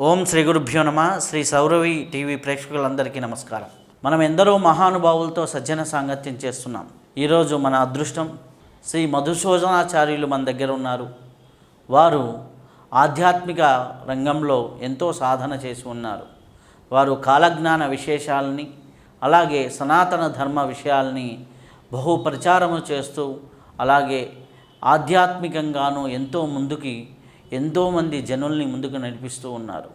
ఓం శ్రీ గురుభ్యో నమ. శ్రీ సౌరవి టీవీ ప్రేక్షకులందరికీ నమస్కారం. మనం ఎందరో మహానుభావులతో సజ్జన సాంగత్యం చేస్తున్నాం. ఈరోజు మన అదృష్టం శ్రీ మధుసూదనాచార్యులు మన దగ్గర ఉన్నారు. వారు ఆధ్యాత్మిక రంగంలో ఎంతో సాధన చేసి ఉన్నారు. వారు కాలజ్ఞాన విశేషాలని అలాగే సనాతన ధర్మ విషయాల్ని బహు ప్రచారము చేస్తూ అలాగే ఆధ్యాత్మికంగాను ఎంతోమంది జనుల్ని ముందుకు నడిపిస్తూ ఉన్నారు.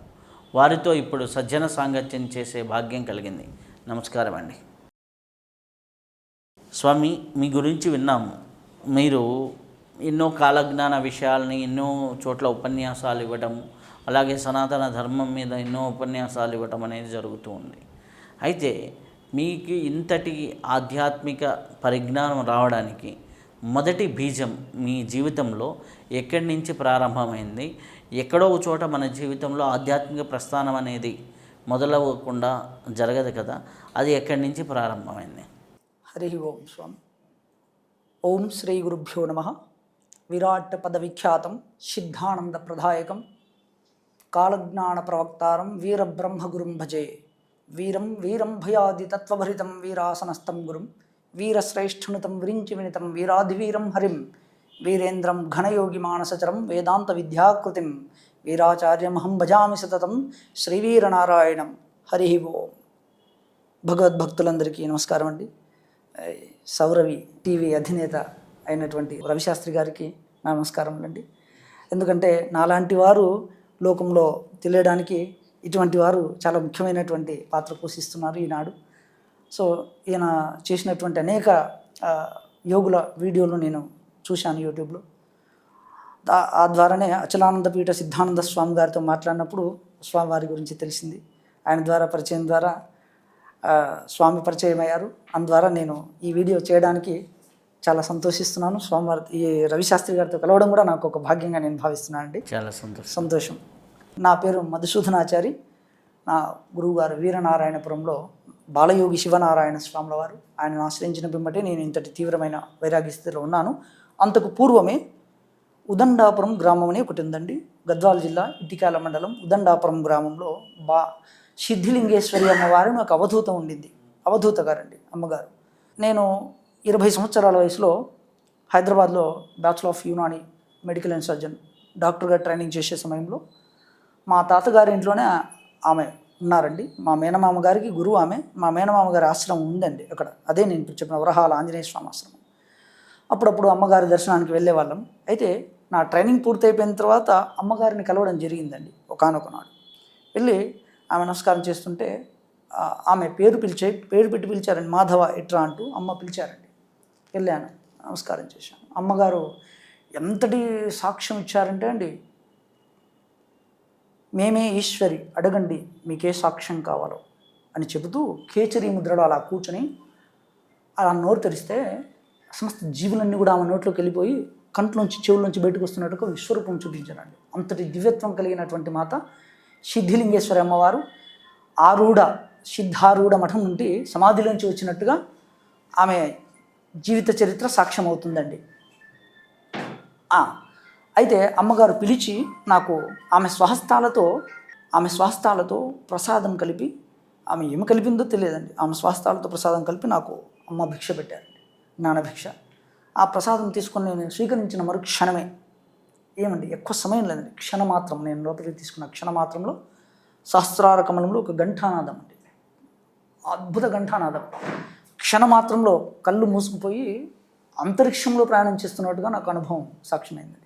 వారితో ఇప్పుడు సజ్జన సాంగత్యం చేసే భాగ్యం కలిగింది. నమస్కారం అండి. స్వామి, మీ గురించి విన్నాము. మీరు ఎన్నో కాలజ్ఞాన విషయాల్ని ఎన్నో చోట్ల ఉపన్యాసాలు ఇవ్వటం, అలాగే సనాతన ధర్మం మీద ఎన్నో ఉపన్యాసాలు ఇవ్వటం అనేది జరుగుతూ ఉంది. అయితే మీకు ఇంతటి ఆధ్యాత్మిక పరిజ్ఞానం రావడానికి మొదటి బీజం మీ జీవితంలో ఎక్కడి నుంచి ప్రారంభమైంది? ఎక్కడో చోట మన జీవితంలో ఆధ్యాత్మిక ప్రస్థానం అనేది మొదలవ్వకుండా జరగదు కదా, అది ఎక్కడి నుంచి ప్రారంభమైంది? హరి ఓం స్వామి. ఓం శ్రీ గురుభ్యో నమ. విరాట్ పద విఖ్యాతం సిద్ధానంద ప్రదాయకం కాలజ్ఞాన ప్రవక్తారం వీరబ్రహ్మగురుం భజే. వీరం వీరం భయాది తత్వభరితం వీరాసనస్థం గురుం వీరశ్రేష్ఠునుతం విరించి వినితం వీరాధివీరం హరిం వీరేంద్రం ఘనయోగి మానసచరం వేదాంత విద్యాకృతిం వీరాచార్యమహం భజామి సతతం శ్రీవీరనారాయణం. హరి ఓం. భగవద్భక్తులందరికీ నమస్కారం అండి. సౌరవి టీవీ అధినేత అయినటువంటి రవిశాస్త్రి గారికి నా నమస్కారములండి. ఎందుకంటే నాలాంటి వారు లోకంలో తెలియడానికి ఇటువంటి వారు చాలా ముఖ్యమైనటువంటి పాత్ర పోషిస్తున్నారు ఈనాడు. సో ఈయన చేసినటువంటి అనేక యోగుల వీడియోలు నేను చూశాను యూట్యూబ్లో. ఆ ద్వారానే అచలానందపీఠ సిద్ధానంద స్వామి గారితో మాట్లాడినప్పుడు స్వామివారి గురించి తెలిసింది. ఆయన ద్వారా పరిచయం ద్వారా స్వామి పరిచయం అయ్యారు. అందువల్ల నేను ఈ వీడియో చేయడానికి చాలా సంతోషిస్తున్నాను. స్వామివారి ఈ రవిశాస్త్రి గారితో కలవడం కూడా నాకు ఒక భాగ్యంగా నేను భావిస్తున్నాను అండి. చాలా సంతోషం. నా పేరు మధుసూదనాచారి. నా గురువుగారు వీరనారాయణపురంలో బాలయోగి శివనారాయణ స్వాముల వారు. ఆయనను ఆశ్రయించిన పిమ్మటే నేను ఇంతటి తీవ్రమైన వైరాగ్య స్థితిలో ఉన్నాను. అంతకు పూర్వమే ఉదండాపురం గ్రామం అని ఒకటి ఉందండి. గద్వాల జిల్లా ఇటికాల మండలం ఉదండాపురం గ్రామంలో సిద్ధిలింగేశ్వరి అమ్మవారు నాకు అవధూత ఉండింది. అవధూత గారండి అమ్మగారు. నేను 20 సంవత్సరాల వయసులో హైదరాబాద్లో bachelor of Unani medical and surgeon డాక్టర్గా ట్రైనింగ్ చేసే సమయంలో మా తాతగారి ఇంట్లోనే ఆమె ఉన్నారండి. మా మేనమామ గారికి గురువు ఆమె. మా మేనమామ గారి ఆశ్రమం ఉందండి అక్కడ. అదే నేను ఇప్పుడు చెప్పిన వరహాల ఆంజనేయ స్వామి ఆశ్రమం. అప్పుడప్పుడు అమ్మగారి దర్శనానికి వెళ్ళే వాళ్ళం. అయితే నా ట్రైనింగ్ పూర్తయిపోయిన తర్వాత అమ్మగారిని కలవడం జరిగిందండి ఒకానొక నాడు. వెళ్ళి ఆమె నమస్కారం చేస్తుంటే ఆమె పేరు పెట్టి పిలిచారండి. మాధవ ఎట్రా అంటూ అమ్మ పిలిచారండి. వెళ్ళాను, నమస్కారం చేశాను. అమ్మగారు ఎంతటి సాక్ష్యం ఇచ్చారంటే అండి, మేమే ఈశ్వరి, అడగండి మీకే సాక్ష్యం కావాలో అని చెబుతూ కేచరి ముద్రలో అలా కూర్చొని అలా నోరు తెరిస్తే సమస్త జీవులన్నీ కూడా ఆమె నోట్లోకి వెళ్ళిపోయి కంట్లోంచి చెవుల్లోంచి బయటకు వస్తున్నట్టుగా విశ్వరూపం చూపించారండి. అంతటి దివ్యత్వం కలిగినటువంటి మాత సిద్ధిలింగేశ్వరి అమ్మవారు సిద్ధారూఢ మఠం నుండి సమాధిలోంచి వచ్చినట్టుగా ఆమె జీవిత చరిత్ర సాక్ష్యం అవుతుందండి. అయితే అమ్మగారు పిలిచి నాకు ఆమె స్వహస్తాలతో ప్రసాదం కలిపి, ఆమె ఏమి కలిపిందో తెలియదండి, ఆమె స్వహస్తాలతో ప్రసాదం కలిపి నాకు అమ్మ భిక్ష పెట్టారండి, జ్ఞానభిక్ష. ఆ ప్రసాదం తీసుకొని నేను స్వీకరించిన మరుక్షణమే, ఏమండి ఎక్కువ సమయం లేదండి, క్షణమాత్రం, నేను లోపలికి తీసుకున్న క్షణమాత్రంలో సహస్రార కమలంలో ఒక ఘంటానాదం అండి, అద్భుత ఘంటానాదం. క్షణమాత్రంలో కళ్ళు మూసుకుపోయి అంతరిక్షంలో ప్రయాణం చేస్తున్నట్టుగా నాకు అనుభవం సాక్ష్యమైందండి.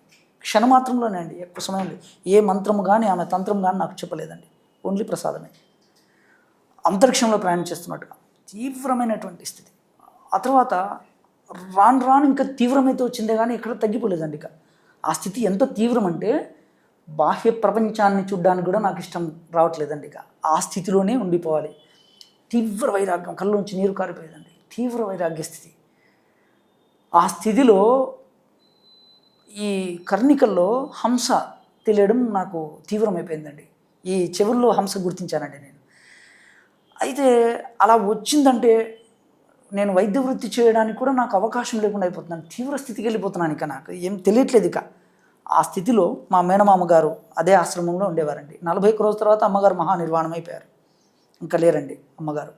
క్షణమాత్రంలోనే అండి, ఎక్కువ సమయం లేదు. ఏ మంత్రము కానీ ఆమె తంత్రం కానీ నాకు చెప్పలేదండి, ఓన్లీ ప్రసాదమే. అంతరిక్షంలో ప్రయాణం చేస్తున్నట్టుగా తీవ్రమైనటువంటి స్థితి. ఆ తర్వాత రాను ఇంకా తీవ్రమైతే వచ్చిందే కానీ ఎక్కడ తగ్గిపోలేదండి. ఇక ఆ స్థితి ఎంత తీవ్రం అంటే బాహ్య ప్రపంచాన్ని చూడ్డానికి కూడా నాకు ఇష్టం రావట్లేదండి. ఇక ఆ స్థితిలోనే ఉండిపోవాలి. తీవ్ర వైరాగ్యం, కళ్ళలోంచి నీరు కారిపోయేదండి, తీవ్ర వైరాగ్య స్థితి. ఆ స్థితిలో ఈ కర్ణికల్లో హంస తెలియడం నాకు తీవ్రమైపోయిందండి. ఈ చెవుల్లో హంస గుర్తించానండి నేను. అయితే అలా వచ్చిందంటే నేను వైద్య వృత్తి చేయడానికి కూడా నాకు అవకాశం లేకుండా అయిపోతున్నాను. తీవ్ర స్థితికి వెళ్ళిపోతున్నాను. ఇక నాకు ఏం తెలియట్లేదు. ఇక ఆ స్థితిలో మా మేనమామ గారు అదే ఆశ్రమంలో ఉండేవారండి. 41 రోజుల తర్వాత అమ్మగారు మహానిర్వాణం అయిపోయారు. ఇంకా లేరండి అమ్మగారు.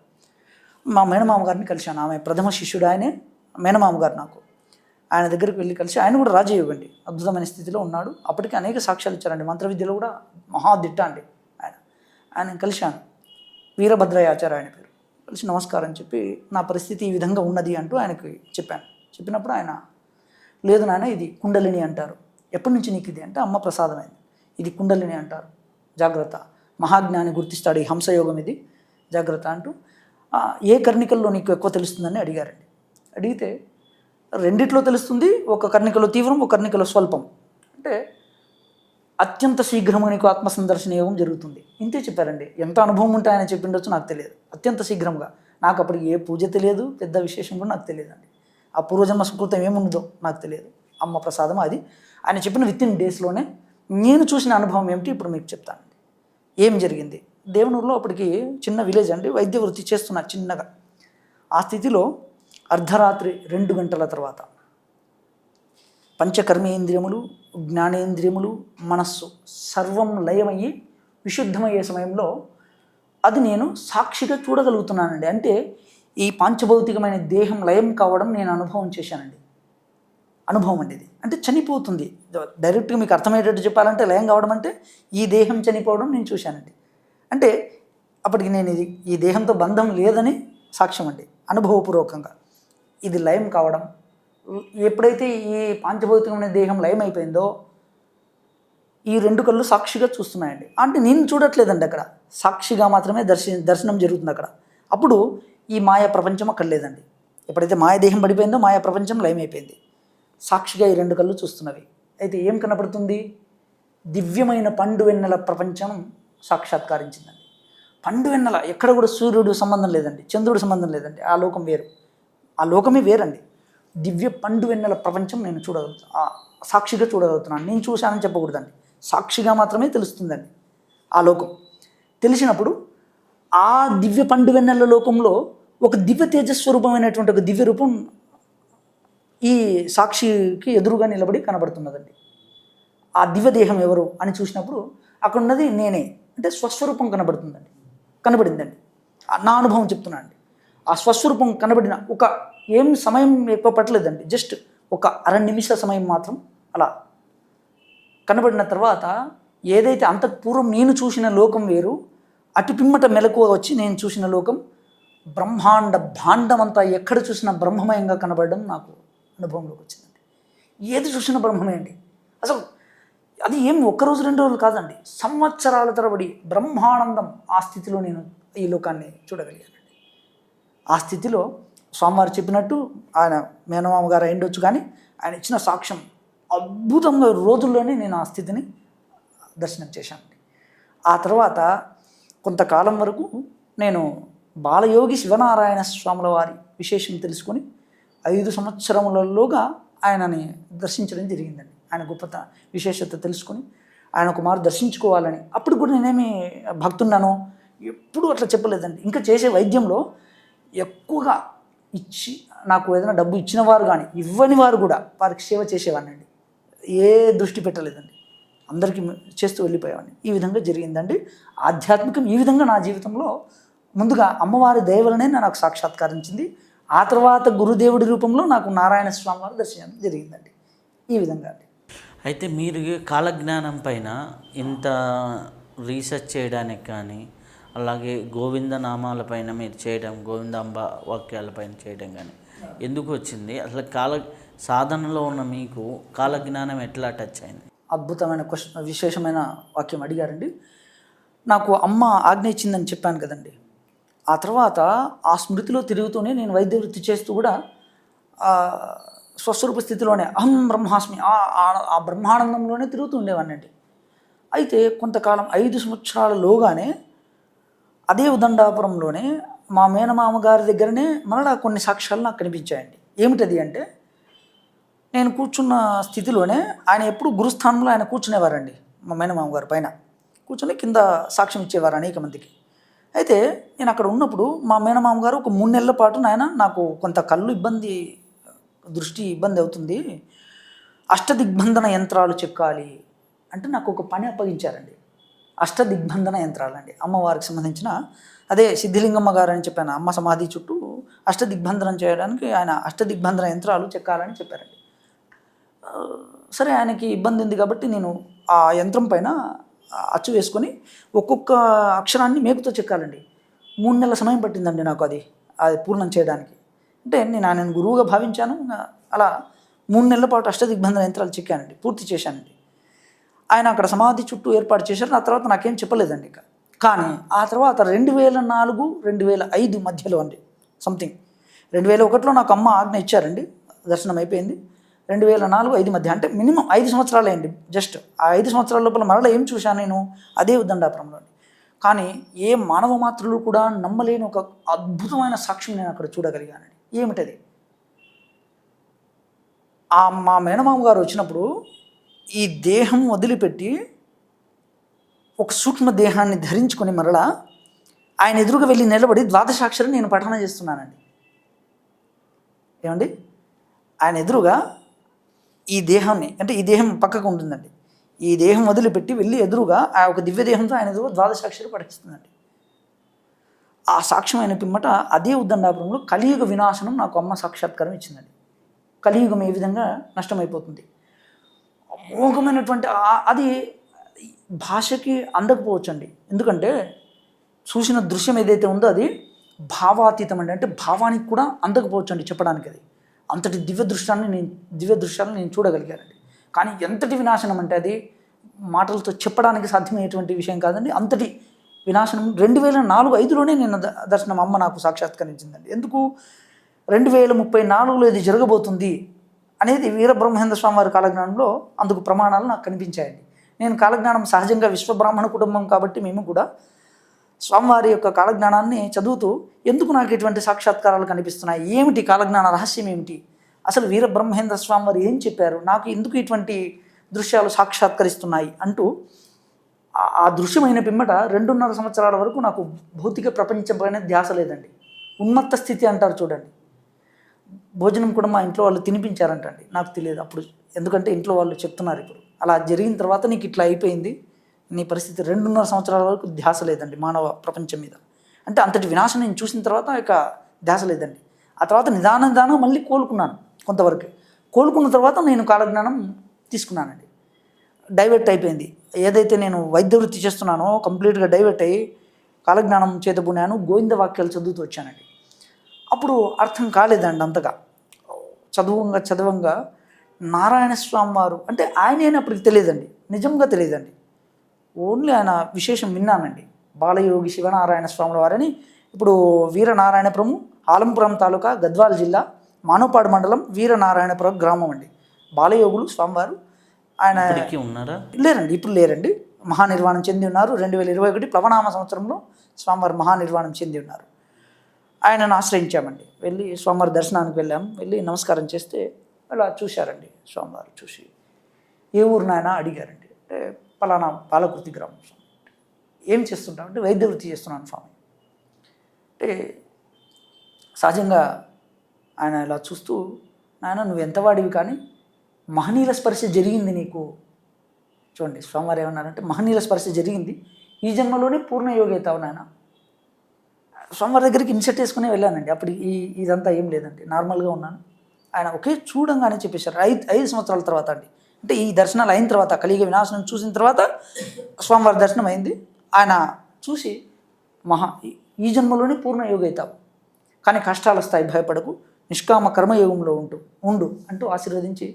మా మేనమామ గారిని కలిశాను. ఆమె ప్రథమ శిష్యుడు ఆయనే మేనమామ గారు నాకు. ఆయన దగ్గరికి వెళ్ళి కలిసి, ఆయన కూడా రాజయోగి అండి, అద్భుతమైన స్థితిలో ఉన్నాడు. అప్పటికి అనేక సాక్ష్యాలు ఇచ్చారండి. మంత్ర విద్యలో కూడా మహాదిట్ట అండి ఆయన కలిశాను. వీరభద్రయ్య ఆచార్య ఆయన పేరు. కలిసి నమస్కారం చెప్పి నా పరిస్థితి ఈ విధంగా ఉన్నది అంటూ ఆయనకి చెప్పాను. చెప్పినప్పుడు ఆయన, లేదు నాయన, ఇది కుండలిని అంటారు. ఎప్పటి నుంచి నీకు ఇది అంటే, అమ్మ ప్రసాదమైంది, ఇది కుండలిని అంటారు, జాగ్రత్త, మహాజ్ఞాని గుర్తిస్తాడు ఈ హంసయోగం, ఇది జాగ్రత్త అంటూ, ఏ కర్ణికల్లో నీకు ఎక్కువ తెలుస్తుందని అడిగారండి. అడిగితే రెండిట్లో తెలుస్తుంది, ఒక కర్ణికలో తీవ్రం, ఒక కర్ణికలో స్వల్పం. అంటే అత్యంత శీఘ్రంగా నీకు ఆత్మసందర్శన యోగం జరుగుతుంది, ఇంతే చెప్పారండి. ఎంత అనుభవం ఉంటే ఆయన చెప్పిండొచ్చు నాకు తెలియదు. అత్యంత శీఘ్రంగా, నాకు అప్పటికి ఏ పూజ తెలియదు, పెద్ద విశేషం కూడా నాకు తెలియదండి. ఆ పూర్వజన్మ సుకృతం ఏముందో నాకు తెలియదు. అమ్మ ప్రసాదం అది. ఆయన చెప్పిన వితిన్ డేస్లోనే నేను చూసిన అనుభవం ఏమిటి ఇప్పుడు మీకు చెప్తానండి. ఏం జరిగింది, దేవనూరులో అప్పటికి చిన్న విలేజ్ అండి, వైద్య వృత్తి చేస్తున్నా చిన్నగా. ఆ స్థితిలో అర్ధరాత్రి 2 గంటల తర్వాత పంచకర్మేంద్రియములు, జ్ఞానేంద్రియములు, మనస్సు సర్వం లయమయ్యి విశుద్ధమయ్యే సమయంలో అది నేను సాక్షిగా చూడగలుగుతున్నానండి. అంటే ఈ పాంచభౌతికమైన దేహం లయం కావడం నేను అనుభవం చేశానండి. అనుభవం అండి ఇది. అంటే చనిపోతుంది, డైరెక్ట్గా మీకు అర్థమయ్యేటట్టు చెప్పాలంటే లయం కావడం అంటే ఈ దేహం చనిపోవడం నేను చూశానండి. అంటే అప్పటికి నేను ఈ దేహంతో బంధం లేదని సాక్ష్యం అండి, అనుభవపూర్వకంగా. ఇది లయం కావడం, ఎప్పుడైతే ఈ పాంచభౌతికమైన దేహం లయం అయిపోయిందో ఈ 2 కళ్ళు సాక్షిగా చూస్తున్నాయండి. అంటే నేను చూడట్లేదండి, అక్కడ సాక్షిగా మాత్రమే దర్శనం జరుగుతుంది అక్కడ. అప్పుడు ఈ మాయా ప్రపంచం అక్కడ లేదండి. ఎప్పుడైతే మాయ దేహం పడిపోయిందో మాయా ప్రపంచం లయం అయిపోయింది. సాక్షిగా ఈ 2 కళ్ళు చూస్తున్నవి. అయితే ఏం కనపడుతుంది, దివ్యమైన పండు వెన్నెల ప్రపంచం సాక్షాత్కరించిందండి. పండు వెన్నెల, ఎక్కడ కూడా సూర్యుడు సంబంధం లేదండి, చంద్రుడు సంబంధం లేదండి, ఆ లోకం వేరు, ఆ లోకమే వేరండి. దివ్య పండు వెన్నెల ప్రపంచం నేను సాక్షిగా చూడగలుగుతున్నాను. నేను చూశానని చెప్పకూడదండి, సాక్షిగా మాత్రమే తెలుస్తుందండి ఆ లోకం. తెలిసినప్పుడు ఆ దివ్య పండు వెన్నెల లోకంలో ఒక దివ్య తేజస్వరూపమైనటువంటి ఒక దివ్య రూపం ఈ సాక్షికి ఎదురుగా నిలబడి కనబడుతున్నదండి. ఆ దివ్యదేహం ఎవరు అని చూసినప్పుడు అక్కడ ఉన్నది నేనే, అంటే స్వస్వరూపం కనబడిందండి. నా అనుభవం చెప్తున్నాను అండి. ఆ స్వస్వరూపం కనబడిన ఒక ఏం సమయం ఎక్కువ పట్టలేదండి, జస్ట్ ఒక నిమిష సమయం మాత్రం అలా కనబడిన తర్వాత ఏదైతే అంతకు పూర్వం నేను చూసిన లోకం వేరు, అటు పిమ్మట మెలకువ వచ్చి నేను చూసిన లోకం భాండమంతా ఎక్కడ చూసినా బ్రహ్మమయంగా కనబడడం నాకు అనుభవంలోకి వచ్చిందండి. ఏది చూసినా బ్రహ్మమే అండి. అసలు అది ఏం 1 రోజు 2 రోజులు కాదండి, సంవత్సరాల తరబడి బ్రహ్మానందం. ఆ స్థితిలో నేను ఈ లోకాన్ని చూడగలిగానండి. ఆ స్థితిలో స్వామివారు చెప్పినట్టు ఆయన మేనమామ గారు అయిండొచ్చు, కానీ ఆయన ఇచ్చిన సాక్ష్యం అద్భుతంగా రోజుల్లోనే నేను ఆ స్థితిని దర్శనం చేశానండి. ఆ తర్వాత కొంతకాలం వరకు నేను బాలయోగి శివనారాయణ స్వాముల వారి విశేషం తెలుసుకొని 5 సంవత్సరములలోగా ఆయనని దర్శించడం జరిగిందండి. ఆయన గొప్పత విశేషత తెలుసుకొని ఆయన కుమారు దర్శించుకోవాలని. అప్పుడు కూడా నేనేమి భక్తున్నానో ఎప్పుడూ అట్లా చెప్పలేదండి. ఇంకా చేసే వైద్యంలో ఎక్కువగా ఇచ్చి, నాకు ఏదైనా డబ్బు ఇచ్చిన వారు కానీ ఇవ్వని వారు కూడా వారికి సేవ చేసేవాడిని అండి. ఏ దృష్టి పెట్టలేదండి, అందరికీ చేస్తూ వెళ్ళిపోయేవాడిని. ఈ విధంగా జరిగిందండి ఆధ్యాత్మికం. ఈ విధంగా నా జీవితంలో ముందుగా అమ్మవారి దయ వలనే నాకు సాక్షాత్కరించింది. ఆ తర్వాత గురుదేవుడి రూపంలో నాకు నారాయణ స్వామి వారు దర్శనం జరిగిందండి. ఈ విధంగా అండి. అయితే మీరు కాలజ్ఞానం పైన ఇంత రీసెర్చ్ చేయడానికి కానీ, అలాగే గోవింద నామాలపైన మీరు చేయడం, గోవిందాంబ వాక్యాలపైన చేయడం కానీ ఎందుకు వచ్చింది? అసలు సాధనలో ఉన్న మీకు కాలజ్ఞానం ఎట్లా టచ్ అయింది? అద్భుతమైన విశేషమైన వాక్యం అడిగారండి. నాకు అమ్మ ఆజ్ఞ ఇచ్చిందని చెప్పాను కదండి. ఆ తర్వాత ఆ స్మృతిలో తిరుగుతూనే నేను వైద్య వృత్తి చేస్తూ కూడా స్వస్వరూప స్థితిలోనే అహం బ్రహ్మాస్మి, ఆ బ్రహ్మానందంలోనే తిరుగుతూ ఉండేవాడిని అండి. అయితే కొంతకాలం 5 సంవత్సరాలలోగానే అదే ఉదండాపురంలోనే మా మేనమామ గారి దగ్గరనే మరలా కొన్ని సాక్ష్యాలు నాకు కనిపించాయండి. ఏమిటది అంటే, నేను కూర్చున్న స్థితిలోనే ఆయన ఎప్పుడు గురుస్థానంలో ఆయన కూర్చునేవారండి. మా మేనమామ గారి పైన కూర్చొని కింద సాక్ష్యం ఇచ్చేవారు అనేక మందికి. అయితే నేను అక్కడ ఉన్నప్పుడు మా మేనమామ గారు ఒక 3 నెలల పాటు, నాయన నాకు కొంత కళ్ళు దృష్టి ఇబ్బంది అవుతుంది, అష్టదిగ్బంధన యంత్రాలు చెక్కాలి అంటే నాకు ఒక పని అప్పగించారండి. అష్టదిగ్బంధన యంత్రాలు అండి, అమ్మవారికి సంబంధించిన అదే సిద్ధిలింగమ్మ గారు అని చెప్పాను, అమ్మ సమాధి చుట్టూ అష్టదిగ్బంధనం చేయడానికి ఆయన అష్టదిగ్బంధన యంత్రాలు చెక్కాలని చెప్పారండి. సరే, ఆయనకి ఇబ్బంది ఉంది కాబట్టి నేను ఆ యంత్రం పైన అచ్చు వేసుకొని ఒక్కొక్క అక్షరాన్ని మేకుతో చెక్కాలండి. 3 నెలల సమయం పట్టిందండి నాకు అది పూర్ణం చేయడానికి. అంటే నేను ఆయనను గురువుగా భావించాను. అలా 3 నెలల పాటు అష్టదిగ్బంధన యంత్రాలు చెక్కానండి, పూర్తి చేశానండి. ఆయన అక్కడ సమాధి చుట్టూ ఏర్పాటు చేశారు. ఆ తర్వాత నాకేం చెప్పలేదండి ఇక. కానీ ఆ తర్వాత 2004, 2005 మధ్యలో అండి, సంథింగ్ 2001లో నాకు అమ్మ ఆజ్ఞ ఇచ్చారండి, దర్శనం అయిపోయింది. 2004, 2005 మధ్య అంటే మినిమం 5 సంవత్సరాలే అండి. జస్ట్ ఆ 5 సంవత్సరాల లోపల మరలా ఏం చూశాను నేను, అదే ఉద్దండాపురంలో. కానీ ఏ మానవ మాత్రులు కూడా నమ్మలేని ఒక అద్భుతమైన సాక్ష్యం నేను అక్కడ చూడగలిగానండి. ఏమిటది? మా మేనమామ గారు వచ్చినప్పుడు ఈ దేహం వదిలిపెట్టి ఒక సూక్ష్మ దేహాన్ని ధరించుకొని మరలా ఆయన ఎదురుగా వెళ్ళి నిలబడి ద్వాదశాక్షరం నేను పఠన చేస్తున్నానండి. ఏమండి, ఆయన ఎదురుగా ఈ దేహాన్ని, అంటే ఈ దేహం పక్కకు ఉంటుందండి, ఈ దేహం వదిలిపెట్టి వెళ్ళి ఎదురుగా ఆ ఒక దివ్య దేహంతో ఆయన ఎదురుగా ద్వాదశాక్షరం పఠిస్తుందండి. ఆ సాక్ష్యమైన పిమ్మట అదే ఉద్దండాపురంలో కలియుగ వినాశనం నాకు అమ్మ సాక్షాత్కారం ఇచ్చిందండి. కలియుగం ఏ విధంగా నష్టమైపోతుంది, అమోఘమైనటువంటి అది భాషకి అందకపోవచ్చండి. ఎందుకంటే చూసిన దృశ్యం ఏదైతే ఉందో అది భావాతీతం అండి, అంటే భావానికి కూడా అందకపోవచ్చు అండి చెప్పడానికి. అది అంతటి దివ్య దృశ్యాలను నేను చూడగలిగానండి. కానీ ఎంతటి వినాశనం అంటే అది మాటలతో చెప్పడానికి సాధ్యమయ్యేటువంటి విషయం కాదండి. అంతటి వినాశనం 2004-05లోనే నేను దర్శనం అమ్మ నాకు సాక్షాత్కరించిందండి. ఎందుకు 2034లో ఇది జరగబోతుంది అనేది వీరబ్రహ్మేంద్ర స్వామి వారి కాలజ్ఞానంలో అందుకు ప్రమాణాలు నాకు కనిపించాయండి. నేను కాలజ్ఞానం సహజంగా విశ్వబ్రాహ్మణ కుటుంబం కాబట్టి మేము కూడా స్వామివారి యొక్క కాలజ్ఞానాన్ని చదువుతూ ఎందుకు నాకు ఇటువంటి సాక్షాత్కారాలు కనిపిస్తున్నాయి, ఏమిటి కాలజ్ఞాన రహస్యం ఏమిటి, అసలు వీరబ్రహ్మేంద్ర స్వామి వారు ఏం చెప్పారు, నాకు ఎందుకు ఇటువంటి దృశ్యాలు సాక్షాత్కరిస్తున్నాయి అంటూ ఆ దృశ్యమైన పిమ్మట 2.5 సంవత్సరాల వరకు నాకు భౌతిక ప్రపంచంపైన ధ్యాస లేదండి. ఉన్మత్త స్థితి అంటారు చూడండి. భోజనం కూడా మా ఇంట్లో వాళ్ళు తినిపించారంటండి, నాకు తెలియదు అప్పుడు, ఎందుకంటే ఇంట్లో వాళ్ళు చెప్తున్నారు ఇప్పుడు. అలా జరిగిన తర్వాత నీకు ఇట్లా అయిపోయింది, నీ పరిస్థితి 2.5 సంవత్సరాల వరకు ధ్యాస లేదండి మానవ ప్రపంచం మీద. అంటే అంతటి వినాశం నేను చూసిన తర్వాత ఇక ధ్యాస లేదండి. ఆ తర్వాత నిదానం మళ్ళీ కోలుకున్నాను కొంతవరకు. కోలుకున్న తర్వాత నేను కాలజ్ఞానం తీసుకున్నానండి. డైవర్ట్ అయిపోయింది. ఏదైతే నేను వైద్య వృత్తి చేస్తున్నానో కంప్లీట్గా డైవర్ట్ అయ్యి కాలజ్ఞానం చేతబున్నాను, గోవింద వాక్యాలు చదువుతూ వచ్చానండి. అప్పుడు అర్థం కాలేదండి అంతగా. చదవంగా నారాయణ స్వామి వారు అంటే ఆయన అప్పటికి తెలియదండి, నిజంగా తెలియదండి. ఓన్లీ ఆయన విశేషం విన్నానండి. బాలయోగి శివనారాయణ స్వాముల వారని ఇప్పుడు వీరనారాయణపురము, ఆలంపురం తాలూకా, గద్వాల జిల్లా, మానవపాడు మండలం, వీరనారాయణపురం గ్రామం అండి. బాలయోగులు స్వామివారు. ఆయన ఉన్నారా? లేరండి, ఇప్పుడు లేరండి, మహానిర్వాణం చెంది ఉన్నారు. 2021 ప్లవనామ సంవత్సరంలో స్వామివారు మహానిర్వాణం చెంది ఉన్నారు. ఆయనను ఆశ్రయించామండి. వెళ్ళి స్వామివారి దర్శనానికి వెళ్ళాము. వెళ్ళి నమస్కారం చేస్తే అలా చూశారండి. స్వామివారు చూసి ఏ ఊరు నాయన అడిగారండి. అంటే పలానా పాలకృతి గ్రామం. ఏం చేస్తుంటావు అంటే వైద్య వృత్తి చేస్తున్నాను స్వామి. అంటే సహజంగా ఆయన ఇలా చూస్తూ, నాయన నువ్వు ఎంత వాడివి కానీ మహనీయుల స్పర్శ జరిగింది నీకు. చూడండి స్వామివారు ఏమన్నారంటే మహనీయుల స్పర్శ జరిగింది, ఈ జన్మలోనే పూర్ణ యోగి అవుతావు నాయన. స్వామివారి దగ్గరికి ఇన్సెట్ వేసుకునే వెళ్ళానండి. అప్పుడు ఇదంతా ఏం లేదండి, నార్మల్గా ఉన్నాను. ఆయన ఒకే చూడంగానే చెప్పేశారు. 5 సంవత్సరాల తర్వాత అండి, అంటే ఈ దర్శనాలు అయిన తర్వాత, కలియుగ వినాశనం చూసిన తర్వాత స్వామివారి దర్శనం అయింది. ఆయన చూసి ఈ జన్మలోనే పూర్ణ యోగి అవుతావు, కానీ కష్టాలు వస్తాయి, భయపడకు, నిష్కామ కర్మయోగంలో ఉండు అంటూ ఆశీర్వదించి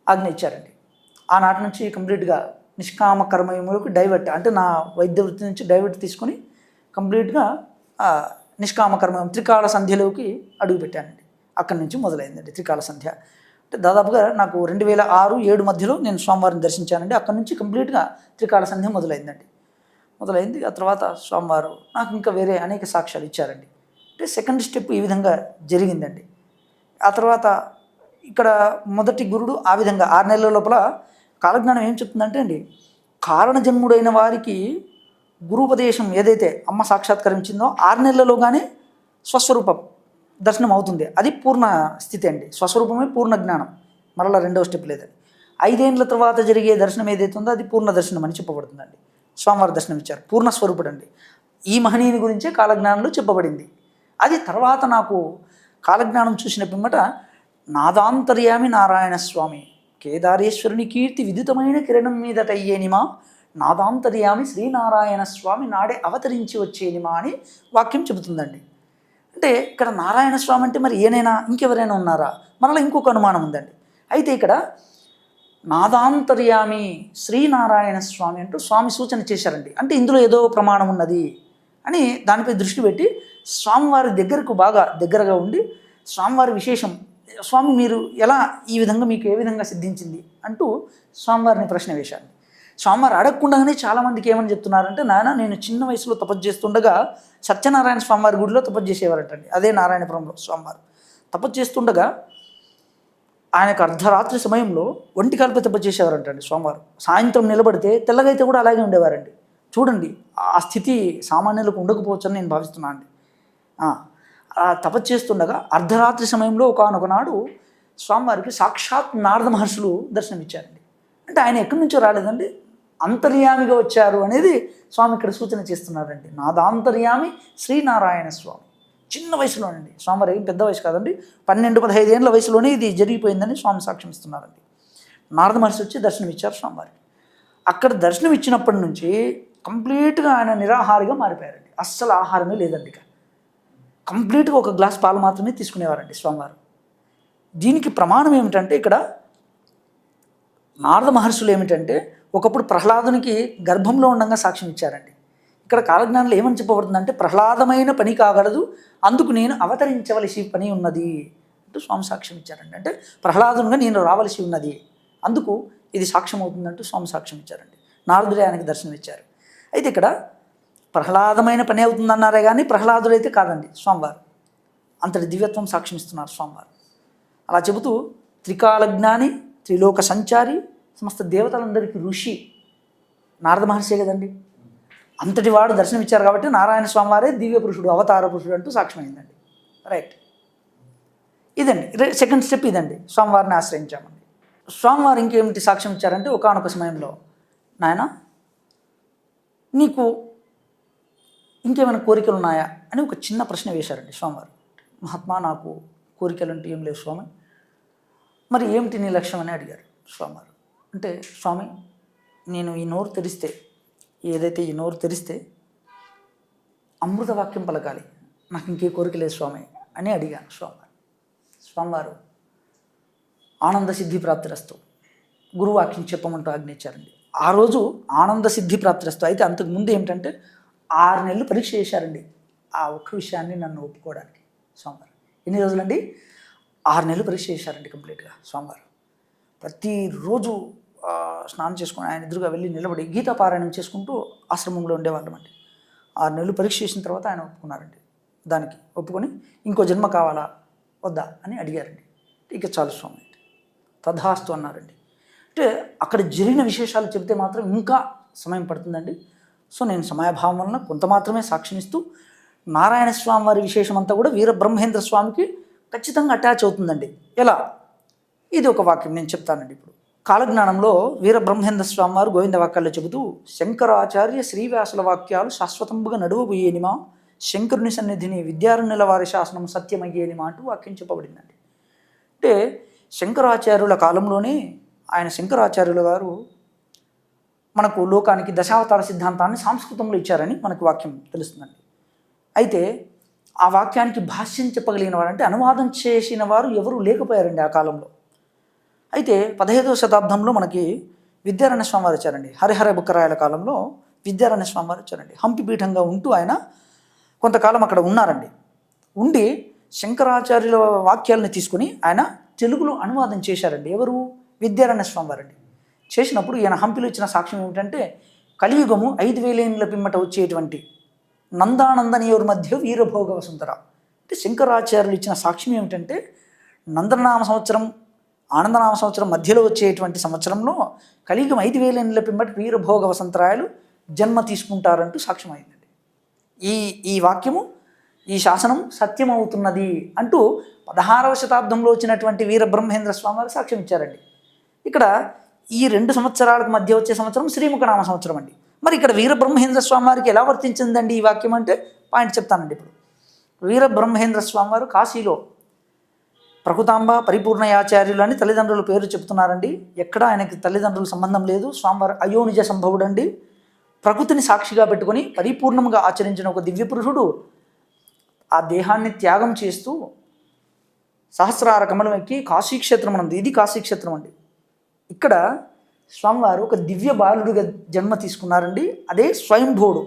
ఆజ్ఞ ఇచ్చారండి. ఆనాటి నుంచి కంప్లీట్గా నిష్కామ కర్మయోగంలోకి డైవర్ట్, అంటే నా వైద్య వృత్తి నుంచి డైవర్ట్ తీసుకొని కంప్లీట్గా నిష్కామ కర్మయోగం త్రికాల సంధ్యలోకి అడుగుపెట్టానండి. అక్కడి నుంచి మొదలైందండి త్రికాల సంధ్య. అంటే దాదాపుగా నాకు 2006-07 మధ్యలో నేను స్వామివారిని దర్శించానండి. అక్కడి నుంచి కంప్లీట్గా త్రికాల సంధ్య మొదలైందండి. ఆ తర్వాత స్వామివారు నాకు ఇంకా వేరే అనేక సాక్ష్యాలు ఇచ్చారండి. అంటే సెకండ్ స్టెప్ ఈ విధంగా జరిగిందండి. ఆ తర్వాత ఇక్కడ మొదటి గురుడు ఆ విధంగా 6 నెలల లోపల కాలజ్ఞానం ఏం చెప్తుందంటే అండి, కారణజన్ముడైన వారికి గురుపదేశం ఏదైతే అమ్మ సాక్షాత్కరించిందో 6 నెలలలోగానే స్వస్వరూపం దర్శనం అవుతుంది. అది పూర్ణ స్థితి అండి. స్వస్వరూపమే పూర్ణ జ్ఞానం. మరలా రెండవ స్టెప్ లేదండి. 5 ఏండ్ల తర్వాత జరిగే దర్శనం ఏదైతే ఉందో అది పూర్ణ దర్శనం అని చెప్పబడుతుందండి. స్వామివారి దర్శనం ఇచ్చారు, పూర్ణ స్వరూపుడు అండి. ఈ మహనీయుని గురించే కాలజ్ఞానంలో చెప్పబడింది. అది తర్వాత నాకు కాలజ్ఞానం చూసిన పిమ్మట నాదాంతర్యామి నారాయణ స్వామి, కేదారేశ్వరుని కీర్తి విదితమైన కిరణం మీదట అయ్యేనిమా, నాదాంతర్యామి శ్రీనారాయణ స్వామి నాడే అవతరించి వచ్చేనిమా అని వాక్యం చెబుతుందండి. అంటే ఇక్కడ నారాయణ స్వామి అంటే మరి ఏనైనా ఇంకెవరైనా ఉన్నారా, మరలా ఇంకొక అనుమానం ఉందండి. అయితే ఇక్కడ నాదాంతర్యామి శ్రీనారాయణ స్వామి అంటూ స్వామి సూచన చేశారండి. అంటే ఇందులో ఏదో ప్రమాణం ఉన్నది అని దానిపై దృష్టి పెట్టి స్వామివారి దగ్గరకు బాగా దగ్గరగా ఉండి స్వామివారి విశేషం, స్వామి మీరు ఎలా ఈ విధంగా మీకు ఏ విధంగా సిద్ధించింది అంటూ స్వామివారిని ప్రశ్న వేశాను. స్వామివారు అడగకుండానే చాలామందికి ఏమని చెప్తున్నారంటే, నాయన నేను చిన్న వయసులో తపస్సు చేస్తుండగా సత్యనారాయణ స్వామివారి గుడిలో తపస్సు చేసేవారంటండి. అదే నారాయణపురంలో స్వామివారు తపస్సు చేస్తుండగా ఆయనకు అర్ధరాత్రి సమయంలో ఒంటి కాలుపై తపస్సు చేసేవారంటండి స్వామివారు. సాయంత్రం నిలబడితే తెల్లగైతే కూడా అలాగే ఉండేవారండి. చూడండి, ఆ స్థితి సామాన్యులకు ఉండకపోవచ్చని నేను భావిస్తున్నాను అండి. తపస్సు చేస్తుండగా అర్ధరాత్రి సమయంలో ఒకనొకనాడు స్వామివారికి సాక్షాత్ నారద మహర్షులు దర్శనమిచ్చారండి. అంటే ఆయన ఎక్కడి నుంచో రాలేదండి, అంతర్యామిగా వచ్చారు అనేది స్వామి ఇక్కడ సూచన చేస్తున్నారండి. నాదాంతర్యామి శ్రీనారాయణ స్వామి. చిన్న వయసులోనండి, స్వామివారి ఏం పెద్ద వయసు కాదండి, 12-15 ఏళ్ళ వయసులోనే ఇది జరిగిపోయిందని స్వామి సాక్ష్యం ఇస్తున్నారండి. నారద మహర్షి వచ్చి దర్శనం ఇచ్చారు స్వామివారికి. అక్కడ దర్శనం ఇచ్చినప్పటి నుంచి కంప్లీట్గా ఆయన నిరాహారిగా మారిపోయారండి. అస్సలు ఆహారమే లేదండి. ఇక కంప్లీట్గా ఒక గ్లాస్ పాలు మాత్రమే తీసుకునేవారండి స్వామివారు. దీనికి ప్రమాణం ఏమిటంటే ఇక్కడ నారద మహర్షులు ఏమిటంటే ఒకప్పుడు ప్రహ్లాదునికి గర్భంలో ఉండగా సాక్ష్యం ఇచ్చారండి. ఇక్కడ కాలజ్ఞానంలో ఏమని చెప్పబడుతుందంటే, ప్రహ్లాదమైన పని కాగలదు, అందుకు నేను అవతరించవలసి పని ఉన్నది అంటూ స్వామి సాక్ష్యం ఇచ్చారండి. అంటే ప్రహ్లాదునిగా నేను రావలసి ఉన్నది, అందుకు ఇది సాక్ష్యం అవుతుందంటూ స్వామి సాక్ష్యం ఇచ్చారండి. నారదుడే ఆయనకి దర్శనం ఇచ్చారు. అయితే ఇక్కడ ప్రహ్లాదమైన పని అవుతుందన్నారే కానీ ప్రహ్లాదుడైతే కాదండి స్వామివారు. అంతటి దివ్యత్వం సాక్ష్యం ఇస్తున్నారు స్వామివారు. అలా చెబుతూ త్రికాలజ్ఞాని, త్రిలోక సంచారి, సమస్త దేవతలందరికీ ఋషి నారద మహర్షి కదండి. అంతటి వాడు దర్శనం ఇచ్చారు కాబట్టి నారాయణ స్వామివారే దివ్య పురుషుడు, అవతార పురుషుడు అంటూ సాక్ష్యమైందండి. రైట్, ఇదండి సెకండ్ స్టెప్. ఇదండి స్వామివారిని ఆశ్రయించామండి. స్వామివారు ఇంకేమిటి సాక్ష్యం ఇచ్చారంటే, ఒకానొక సమయంలో నాయన నీకు ఇంకేమైనా కోరికలు ఉన్నాయా అని ఒక చిన్న ప్రశ్న వేశారండి స్వామివారు. మహాత్మా నాకు కోరికలు అంటే ఏం లేవు స్వామి, మరి ఏమిటి నీ లక్ష్యం అని అడిగారు స్వామివారు. అంటే స్వామి నేను ఈ నోరు తెరిస్తే, ఏదైతే ఈ నోరు తెరిస్తే అమృత వాక్యం పలకాలి, నాకు ఇంకే కోరిక లేదు స్వామి అని అడిగాను స్వామివారు. స్వామివారు ఆనంద సిద్ధి ప్రాప్తిరస్తు గురువాక్యం చెప్పమంటూ ఆజ్ఞించారండి. ఆ రోజు ఆనంద సిద్ధి ప్రాప్తిరస్తు. అయితే అంతకుముందు ఏమిటంటే 6 నెలలు పరీక్ష చేశారండి ఆ ఒక్క విషయాన్ని నన్ను ఒప్పుకోవడానికి స్వామివారు. ఎన్ని రోజులండి? 6 నెలలు పరీక్ష చేశారండి కంప్లీట్గా స్వామివారు. ప్రతిరోజు స్నానం చేసుకుని ఆయన ఎదురుగా వెళ్ళి నిలబడి గీతా పారాయణం చేసుకుంటూ ఆశ్రమంలో ఉండేవాళ్ళం అండి. 6 నెలలు పరీక్ష చేసిన తర్వాత ఆయన ఒప్పుకున్నారండి. దానికి ఒప్పుకొని ఇంకో జన్మ కావాలా వద్దా అని అడిగారండి. ఇక చాలు స్వామి తథాస్తు అన్నారండి. అంటే అక్కడ జరిగిన విశేషాలు చెబితే మాత్రం ఇంకా సమయం పడుతుందండి. సో నేను సమయాభావం వలన కొంత మాత్రమే సాక్ష్యమిస్తూ, నారాయణ స్వామి వారి విశేషం అంతా కూడా వీరబ్రహ్మేంద్ర స్వామికి ఖచ్చితంగా అటాచ్ అవుతుందండి. ఎలా? ఇది ఒక వాక్యం నేను చెప్తానండి. ఇప్పుడు కాలజ్ఞానంలో వీరబ్రహ్మేంద్ర స్వామి వారు గోవింద వాక్యాల్లో చెబుతూ, శంకరాచార్య శ్రీవ్యాసుల వాక్యాలు శాశ్వతంబుగా నడువబోయేనిమా, శంకరుని సన్నిధిని విద్యారణ్యుల వారి శాసనం సత్యమయ్యేనిమా అంటూ వాక్యం చెప్పబడిందండి. అంటే శంకరాచార్యుల కాలంలోనే ఆయన శంకరాచార్యుల గారు మనకు లోకానికి దశావతార సిద్ధాంతాన్ని సంస్కృతంలో ఇచ్చారని మనకు వాక్యం తెలుస్తుందండి. అయితే ఆ వాక్యానికి భాష్యం చెప్పగలిగిన వారు, అంటే అనువాదం చేసిన వారు ఎవరు లేకపోయారండి ఆ కాలంలో. అయితే 15వ శతాబ్దంలో మనకి విద్యారణ్య స్వామి వారు వచ్చారండి. హరిహర బుక్కరాయల కాలంలో విద్యారణ్య స్వామి వారు వచ్చారండి. హంపి పీఠంగా ఉంటూ ఆయన కొంతకాలం అక్కడ ఉన్నారండి. ఉండి శంకరాచార్యుల వాక్యాలను తీసుకుని ఆయన తెలుగులో అనువాదం చేశారండి. ఎవరు? విద్యారణ్య స్వామి వారండి. చేసినప్పుడు ఈయన హంపిలో ఇచ్చిన సాక్ష్యం ఏమిటంటే, కలియుగము 5000 ఏళ్ళ పిమ్మట వచ్చేటువంటి నందానందనీయుల మధ్య వీరభోగ వసుంధర. అంటే శంకరాచార్యులు ఇచ్చిన సాక్ష్యం ఏమిటంటే, నందనామ సంవత్సరం ఆనందనామ సంవత్సరం మధ్యలో వచ్చేటువంటి సంవత్సరంలో కలియుగం 5000 ఏళ్ళ పిమ్మట వీరభోగ వసంతరాయలు జన్మ తీసుకుంటారంటూ సాక్ష్యం అయిందండి. ఈ వాక్యము ఈ శాసనం సత్యమవుతున్నది అంటూ 16వ శతాబ్దంలో వచ్చినటువంటి వీరబ్రహ్మేంద్ర స్వామి వారు సాక్ష్యం ఇచ్చారండి. ఇక్కడ ఈ 2 సంవత్సరాలకు మధ్య వచ్చే సంవత్సరం శ్రీముఖనామ సంవత్సరం అండి. మరి ఇక్కడ వీరబ్రహ్మేంద్ర స్వామి వారికి ఎలా వర్తించిందండి ఈ వాక్యం అంటే పాయింట్ చెప్తానండి. ఇప్పుడు వీరబ్రహ్మేంద్ర స్వామి వారు కాశీలో ప్రకృతాంబ పరిపూర్ణయాచార్యులు అని తల్లిదండ్రుల పేరు చెప్తున్నారండి. ఎక్కడ ఆయనకి తల్లిదండ్రుల సంబంధం లేదు. స్వామివారు అయోనిజ సంభవుడండి. ప్రకృతిని సాక్షిగా పెట్టుకొని పరిపూర్ణంగా ఆచరించిన ఒక దివ్య పురుషుడు ఆ దేహాన్ని త్యాగం చేస్తూ సహస్రార కమలం ఎక్కి కాశీక్షేత్రం అన్నది. ఇది కాశీక్షేత్రం అండి. ఇక్కడ స్వామివారు ఒక దివ్య బాలుడిగా జన్మ తీసుకున్నారండి. అదే స్వయంభువుడు.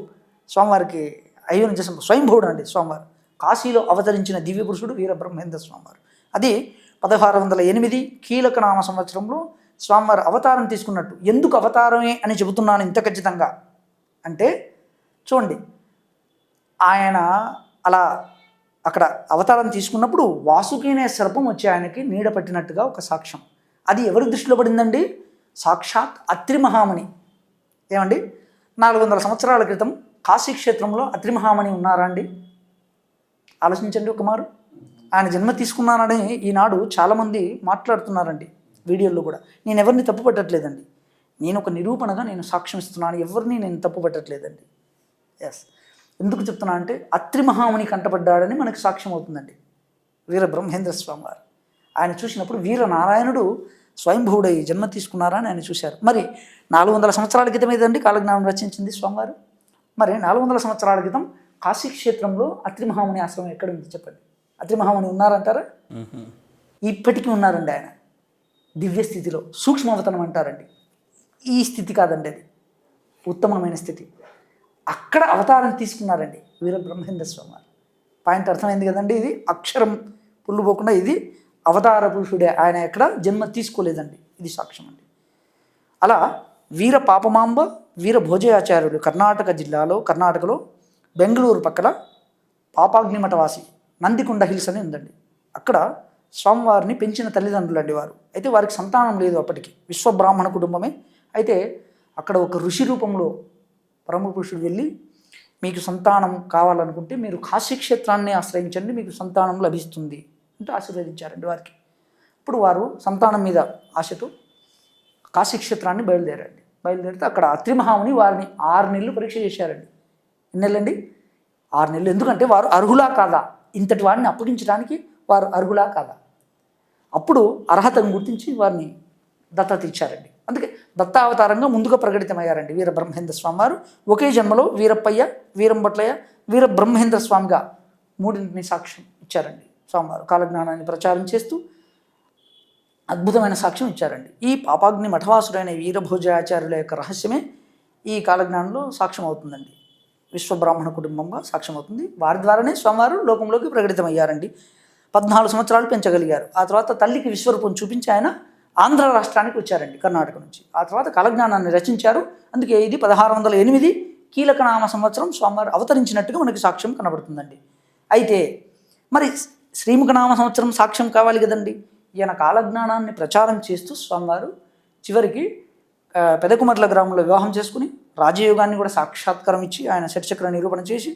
స్వామివారికి అయోనిజ స్వయంభువుడు అండి. స్వామివారు కాశీలో అవతరించిన దివ్య పురుషుడు వీరబ్రహ్మేంద్ర స్వామివారు. అది 1608 కీలకనామ సంవత్సరంలో స్వామివారు అవతారం తీసుకున్నట్టు. ఎందుకు అవతారమే అని చెబుతున్నాను ఇంత ఖచ్చితంగా అంటే చూడండి, ఆయన అలా అక్కడ అవతారం తీసుకున్నప్పుడు వాసుకీనే సర్పం వచ్చి ఆయనకి నీడ పట్టినట్టుగా ఒక సాక్ష్యం. అది ఎవరి దృష్టిలో పడిందండి? సాక్షాత్ అత్రి మహాముని. ఏమండి 400 సంవత్సరాల క్రితం కాశీక్షేత్రంలో అత్రి మహాముని ఉన్నారా అండి? ఆలోచించండి ఒక మారు. ఆయన జన్మ తీసుకున్నానని ఈనాడు చాలామంది మాట్లాడుతున్నారండి వీడియోల్లో కూడా. నేను ఎవరిని తప్పు పట్టట్లేదండి. నేను ఒక నిరూపణగా నేను సాక్ష్యం ఇస్తున్నాను. ఎవరిని నేను తప్పు పట్టట్లేదండి. ఎస్, ఎందుకు చెప్తున్నా అంటే అత్రి మహాముని కంటపడ్డాడని మనకు సాక్ష్యం అవుతుందండి వీరబ్రహ్మేంద్ర స్వామి వారు. ఆయన చూసినప్పుడు వీరనారాయణుడు స్వయంభువుడై జన్మ తీసుకున్నారా అని ఆయన చూశారు. మరి 400 సంవత్సరాల క్రితం ఏదండి కాలజ్ఞానం రచించింది స్వామివారు. మరి 400 సంవత్సరాల క్రితం కాశీక్షేత్రంలో అత్రి మహాముని ఆశ్రమం ఎక్కడ ఉంది చెప్పండి? అత్రి మహాముని ఉన్నారంటారా? ఇప్పటికీ ఉన్నారండి. ఆయన దివ్య స్థితిలో సూక్ష్మవతనం అంటారండి. ఈ స్థితి కాదండి, అది ఉత్తమమైన స్థితి. అక్కడ అవతారం తీసుకున్నారండి వీరబ్రహ్మేంద్ర స్వామి వారు. పాయింట్ అర్థమైంది కదండి. ఇది అక్షరం పుల్లు పోకుండా ఇది అవతార పురుషుడే. ఆయన ఎక్కడ జన్మ తీసుకోలేదండి. ఇది సాక్ష్యం అండి. అలా వీర పాపమాంబ వీర భోజయాచార్యుడు కర్ణాటకలో బెంగళూరు పక్కన పాపాగ్నిమఠవాసి నందికొండ హిల్స్ అని ఉందండి. అక్కడ స్వామివారిని పెంచిన తల్లిదండ్రులు అండి వారు. అయితే వారికి సంతానం లేదు అప్పటికి. విశ్వబ్రాహ్మణ కుటుంబమే. అయితే అక్కడ ఒక ఋషి రూపంలో పరమపురుషుడు వెళ్ళి, మీకు సంతానం కావాలనుకుంటే మీరు కాశీక్షేత్రాన్ని ఆశ్రయించండి, మీకు సంతానం లభిస్తుంది అంటే ఆశీర్వదించారండి వారికి. ఇప్పుడు వారు సంతానం మీద ఆశతో కాశీక్షేత్రాన్ని బయలుదేరితే అక్కడ అత్రి మహాముని వారిని 6 నెలలు పరీక్ష చేశారండి. ఎన్ని నెలలండి? 6 నెలలు. ఎందుకంటే వారు అర్హులా కాదా, ఇంతటి వారిని అప్పగించడానికి వారు అర్హులా కాదా. అప్పుడు అర్హతను గుర్తించి వారిని దత్తత ఇచ్చారండి. అందుకే దత్తావతారంగా ముందుగా ప్రకటితమయ్యారండి వీరబ్రహ్మేంద్ర స్వామి వారు. ఒకే జన్మలో వీరప్పయ్య, వీరంభట్లయ్య, వీరబ్రహ్మేంద్ర స్వామిగా 3 సాక్ష్యం ఇచ్చారండి స్వామివారు. కాలజ్ఞానాన్ని ప్రచారం చేస్తూ అద్భుతమైన సాక్ష్యం ఇచ్చారండి. ఈ పాపాగ్ని మఠవాసుడైన వీరభోజాచార్యుల యొక్క రహస్యమే ఈ కాలజ్ఞానంలో సాక్ష్యం అవుతుందండి. విశ్వబ్రాహ్మణ కుటుంబంగా సాక్ష్యం అవుతుంది. వారి ద్వారానే స్వామివారు లోకంలోకి ప్రకటితమయ్యారండి. 14 సంవత్సరాలు పెంచగలిగారు. ఆ తర్వాత తల్లికి విశ్వరూపం చూపించి ఆయన ఆంధ్ర రాష్ట్రానికి వచ్చారండి కర్ణాటక నుంచి. ఆ తర్వాత కాలజ్ఞానాన్ని రచించారు. అందుకే ఇది 1608 కీలకనామ సంవత్సరం స్వామివారు అవతరించినట్టుగా మనకి సాక్ష్యం కనబడుతుందండి. అయితే మరి శ్రీముఖనామ సంవత్సరం సాక్ష్యం కావాలి కదండి. ఈయన కాలజ్ఞానాన్ని ప్రచారం చేస్తూ స్వామివారు చివరికి పెదకుమర్ల గ్రామంలో వివాహం చేసుకుని రాజయోగాన్ని కూడా సాక్షాత్కారం ఇచ్చి ఆయన షట్చక్ర నిరూపణ చేసి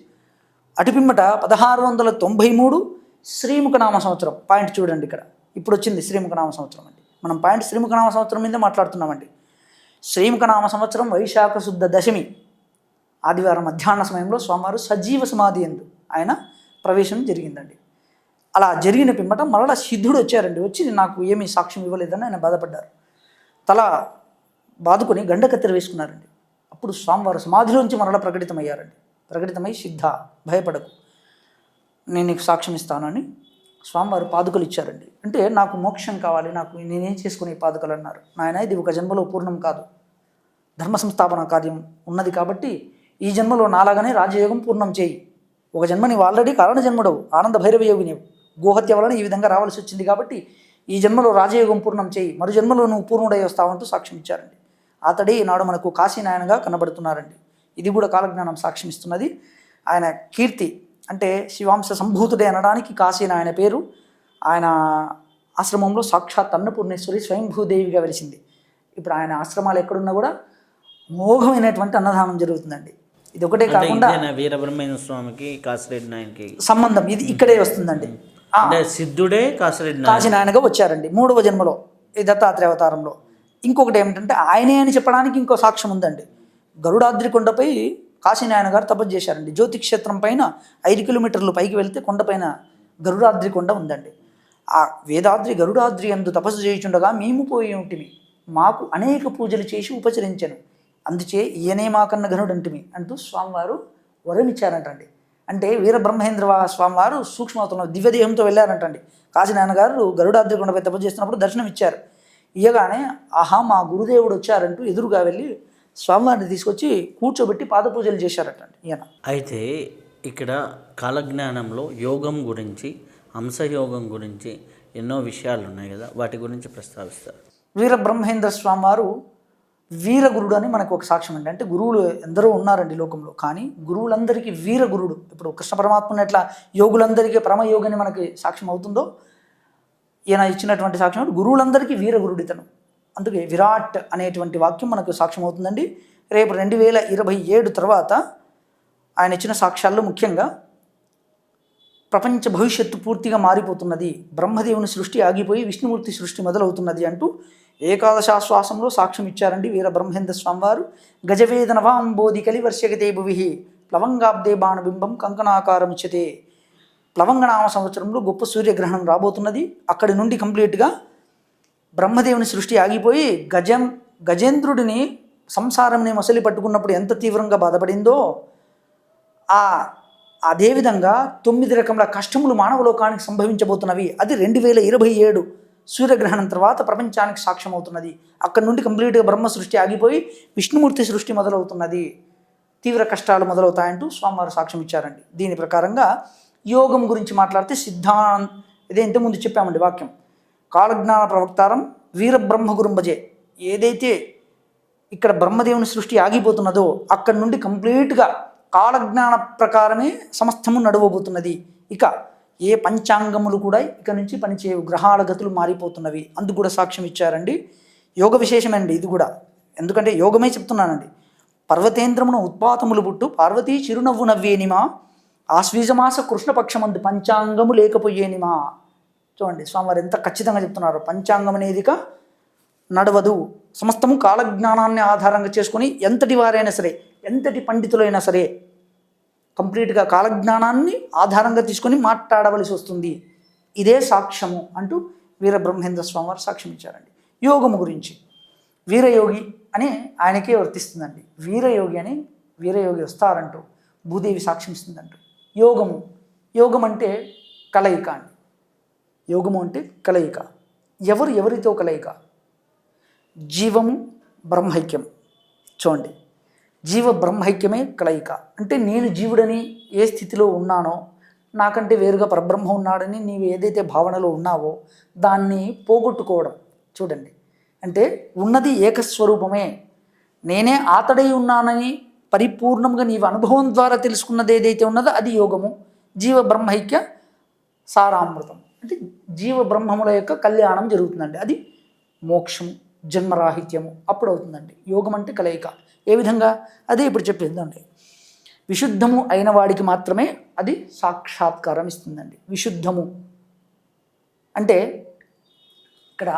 అటుపిమ్మట 1693 శ్రీముఖనామ సంవత్సరం. పాయింట్ చూడండి ఇక్కడ. ఇప్పుడు వచ్చింది శ్రీముఖనామ సంవత్సరం అండి. మనం పాయింట్ శ్రీముఖనామ సంవత్సరం మీదే మాట్లాడుతున్నామండి. శ్రీముఖనామ సంవత్సరం వైశాఖ శుద్ధ దశమి ఆదివారం మధ్యాహ్న సమయంలో స్వామివారు సజీవ సమాధి యందు ఆయన ప్రవేశం జరిగిందండి. అలా జరిగిన పిమ్మట మరలా సిద్ధుడు వచ్చారండి. వచ్చి నాకు ఏమీ సాక్ష్యం ఇవ్వలేదని ఆయన బాధపడ్డారు. తల బాదుకొని గండకత్తెర వేసుకున్నారండి. అప్పుడు స్వామివారు సమాధిలోంచి మరలా ప్రకటితమై సిద్ధ, భయపడకు, నేను నీకు సాక్ష్యం ఇస్తానని స్వామివారు పాదుకలు ఇచ్చారండి. అంటే నాకు మోక్షం కావాలి, నాకు నేనేం చేసుకునే పాదుకలు అన్నారు. నాయన ఇది ఒక జన్మలో పూర్ణం కాదు, ధర్మ సంస్థాపన కార్యం ఉన్నది కాబట్టి ఈ జన్మలో నాలాగానే రాజయోగం పూర్ణం చేయి. ఒక జన్మ నీవు ఆల్రెడీ కారణ జన్ముడవు, ఆనంద భైరవ యోగి నీవు, గోహత్య వలన ఈ విధంగా రావాల్సి వచ్చింది కాబట్టి ఈ జన్మలో రాజయోగం పూర్ణం చేయి, మరు జన్మలో నువ్వు పూర్ణుడై వస్తావంటూ సాక్ష్యం ఇచ్చారండి. అతడే ఈనాడు మనకు కాశీనాయనగా కనబడుతున్నారండి. ఇది కూడా కాలజ్ఞానం సాక్ష్యం ఇస్తున్నది. ఆయన కీర్తి అంటే శివాంశ సంభూతుడే అనడానికి కాశీనాయన పేరు. ఆయన ఆశ్రమంలో సాక్షాత్ అన్నపూర్ణేశ్వరి స్వయంభూదేవిగా వెలిసింది. ఇప్పుడు ఆయన ఆశ్రమాలు ఎక్కడున్నా కూడా మోఘమైనటువంటి అన్నదానం జరుగుతుందండి. ఇది ఒకటే అంటే కాకుండా ఇదేనా వీరబ్రహ్మేంద్ర స్వామికి కాసిరెడ్డి నాయనకి సంబంధం ఇది ఇక్కడే వస్తుందండి. అంటే సిద్ధుడే కాసిరెడ్డి నాయన. కాశీనాయనగా వచ్చారండి 3వ జన్మలో ఈ దత్తాత్రేయ అవతారంలో. ఇంకొకటి ఏమిటంటే ఆయనే అని చెప్పడానికి ఇంకో సాక్ష్యం ఉందండి. గరుడాద్రి కొండపై కాశీనాయన గారు తపస్సు చేశారండి. జ్యోతి క్షేత్రం పైన 5 కిలోమీటర్లు పైకి వెళ్తే కొండపైన గరుడాద్రి కొండ ఉందండి. ఆ వేదాద్రి గరుడాద్రి అందు తపస్సు చేయుచుండగా మేము పోయి ఉంటిమి, మాకు అనేక పూజలు చేసి ఉపచరించను, అందుచే ఈయనే మాకన్న ఘనుడంటిమి అంటూ స్వామివారు వరం ఇచ్చారంటండి. అంటే వీరబ్రహ్మేంద్ర స్వామివారు సూక్ష్మవతంలో దివ్యదేహంతో వెళ్ళారంటండి. కాశీనాయన గారు గరుడాద్రి కొండపై తపస్సు చేస్తున్నప్పుడు దర్శనం ఇచ్చారు. ఇయ్యగానే ఆహా మా గురుదేవుడు వచ్చారంటూ ఎదురుగా వెళ్ళి స్వామివారిని తీసుకొచ్చి కూర్చోబెట్టి పాదపూజలు చేశారటండి ఈయన. అయితే ఇక్కడ కాలజ్ఞానంలో యోగం గురించి, హంసయోగం గురించి ఎన్నో విషయాలు ఉన్నాయి కదా, వాటి గురించి ప్రస్తావిస్తారు. వీరబ్రహ్మేంద్ర స్వామివారు వీరగురుడు అని మనకు ఒక సాక్ష్యం అండి. అంటే గురువులు ఎందరో ఉన్నారండి లోకంలో, కానీ గురువులందరికీ వీరగురుడు. ఇప్పుడు కృష్ణ పరమాత్మని ఎట్లా యోగులందరికీ పరమయోగిని మనకి సాక్ష్యం అవుతుందో, ఈయన ఇచ్చినటువంటి సాక్ష్యం గురువులందరికీ వీరగురుడు ఇతను. అందుకే విరాట్ అనేటువంటి వాక్యం మనకు సాక్ష్యం అవుతుందండి. రేపు 2027 తర్వాత ఆయన ఇచ్చిన సాక్ష్యాల్లో ముఖ్యంగా ప్రపంచ భవిష్యత్తు పూర్తిగా మారిపోతున్నది, బ్రహ్మదేవుని సృష్టి ఆగిపోయి విష్ణుమూర్తి సృష్టి మొదలవుతున్నది అంటూ ఏకాదశాశ్వాసంలో సాక్ష్యం ఇచ్చారండి వీరబ్రహ్మేంద్ర స్వామివారు. గజవేదనవాంబోధి కలివర్షగతే భువి ప్లవంగాబ్దే బాణబింబం కంకణాకారముచ్యతే. ప్లవంగనామ సంవత్సరంలో గొప్ప సూర్యగ్రహణం రాబోతున్నది. అక్కడి నుండి కంప్లీట్గా బ్రహ్మదేవుని సృష్టి ఆగిపోయి గజేంద్రుడిని సంసారంని మసలి పట్టుకున్నప్పుడు ఎంత తీవ్రంగా బాధపడిందో, అదేవిధంగా 9 రకముల కష్టములు మానవలోకానికి సంభవించబోతున్నవి. అది 2027 సూర్యగ్రహణం తర్వాత ప్రపంచానికి సాక్ష్యం అవుతున్నది. అక్కడి నుండి కంప్లీట్గా బ్రహ్మ సృష్టి ఆగిపోయి విష్ణుమూర్తి సృష్టి మొదలవుతున్నది, తీవ్ర కష్టాలు మొదలవుతాయంటూ స్వామివారు సాక్ష్యం ఇచ్చారండి. దీని ప్రకారంగా యోగం గురించి మాట్లాడితే ఇదే ఇంతకుముందు చెప్పామండి వాక్యం. కాలజ్ఞాన ప్రవక్తారం వీరబ్రహ్మగురుం భజే. ఏదైతే ఇక్కడ బ్రహ్మదేవుని సృష్టి ఆగిపోతున్నదో అక్కడి నుండి కంప్లీట్గా కాలజ్ఞాన ప్రకారమే సమస్తము నడవబోతున్నది. ఇక ఏ పంచాంగములు కూడా ఇక నుంచి పనిచేయవు, గ్రహాల గతులు మారిపోతున్నవి. అందుకు కూడా సాక్ష్యం ఇచ్చారండి. యోగ విశేషమండి ఇది కూడా, ఎందుకంటే యోగమే చెప్తున్నానండి. పర్వతేంద్రమును ఉత్పాతములు పుట్టు పార్వతీ చిరునవ్వు నవ్వేనిమా, ఆశ్వీజమాస కృష్ణపక్షమందు పంచాంగము లేకపోయేనిమా. చూడండి స్వామివారు ఎంత ఖచ్చితంగా చెప్తున్నారు. పంచాంగం అనేదిక నడవదు, సమస్తము కాలజ్ఞానాన్ని ఆధారంగా చేసుకొని ఎంతటి వారైనా సరే, ఎంతటి పండితులైనా సరే కంప్లీట్గా కాలజ్ఞానాన్ని ఆధారంగా తీసుకొని మాట్లాడవలసి వస్తుంది. ఇదే సాక్ష్యము అంటూ వీరబ్రహ్మేంద్ర స్వామివారు సాక్ష్యం ఇచ్చారండి. యోగము గురించి వీరయోగి అని ఆయనకే వర్తిస్తుందండి. వీరయోగి వస్తారంటూ భూదేవి సాక్ష్యం ఇస్తుందంటూ. యోగం అంటే కలయిక అండి. యోగము అంటే కలయిక. ఎవరితో కలయిక? జీవము బ్రహ్మైక్యం. చూడండి, జీవ బ్రహ్మైక్యమే కలయిక. అంటే నేను జీవుడని ఏ స్థితిలో ఉన్నానో, నాకంటే వేరుగా పరబ్రహ్మ ఉన్నాడని నీవు ఏదైతే భావనలో ఉన్నావో దాన్ని పోగొట్టుకోవడం. చూడండి, అంటే ఉన్నది ఏకస్వరూపమే, నేనే ఆతడై ఉన్నానని పరిపూర్ణంగా నీవు అనుభవం ద్వారా తెలుసుకున్నది ఏదైతే ఉన్నదో అది యోగము. జీవ బ్రహ్మైక్య సారామృతం అంటే జీవ బ్రహ్మముల యొక్క కళ్యాణం జరుగుతుందండి. అది మోక్షము, జన్మరాహిత్యము అప్పుడు అవుతుందండి. యోగం అంటే కలయిక. ఏ విధంగా? అదే ఇప్పుడు చెప్పిందండి. విశుద్ధము అయిన వాడికి మాత్రమే అది సాక్షాత్కారం ఇస్తుందండి. విశుద్ధము అంటే ఇక్కడ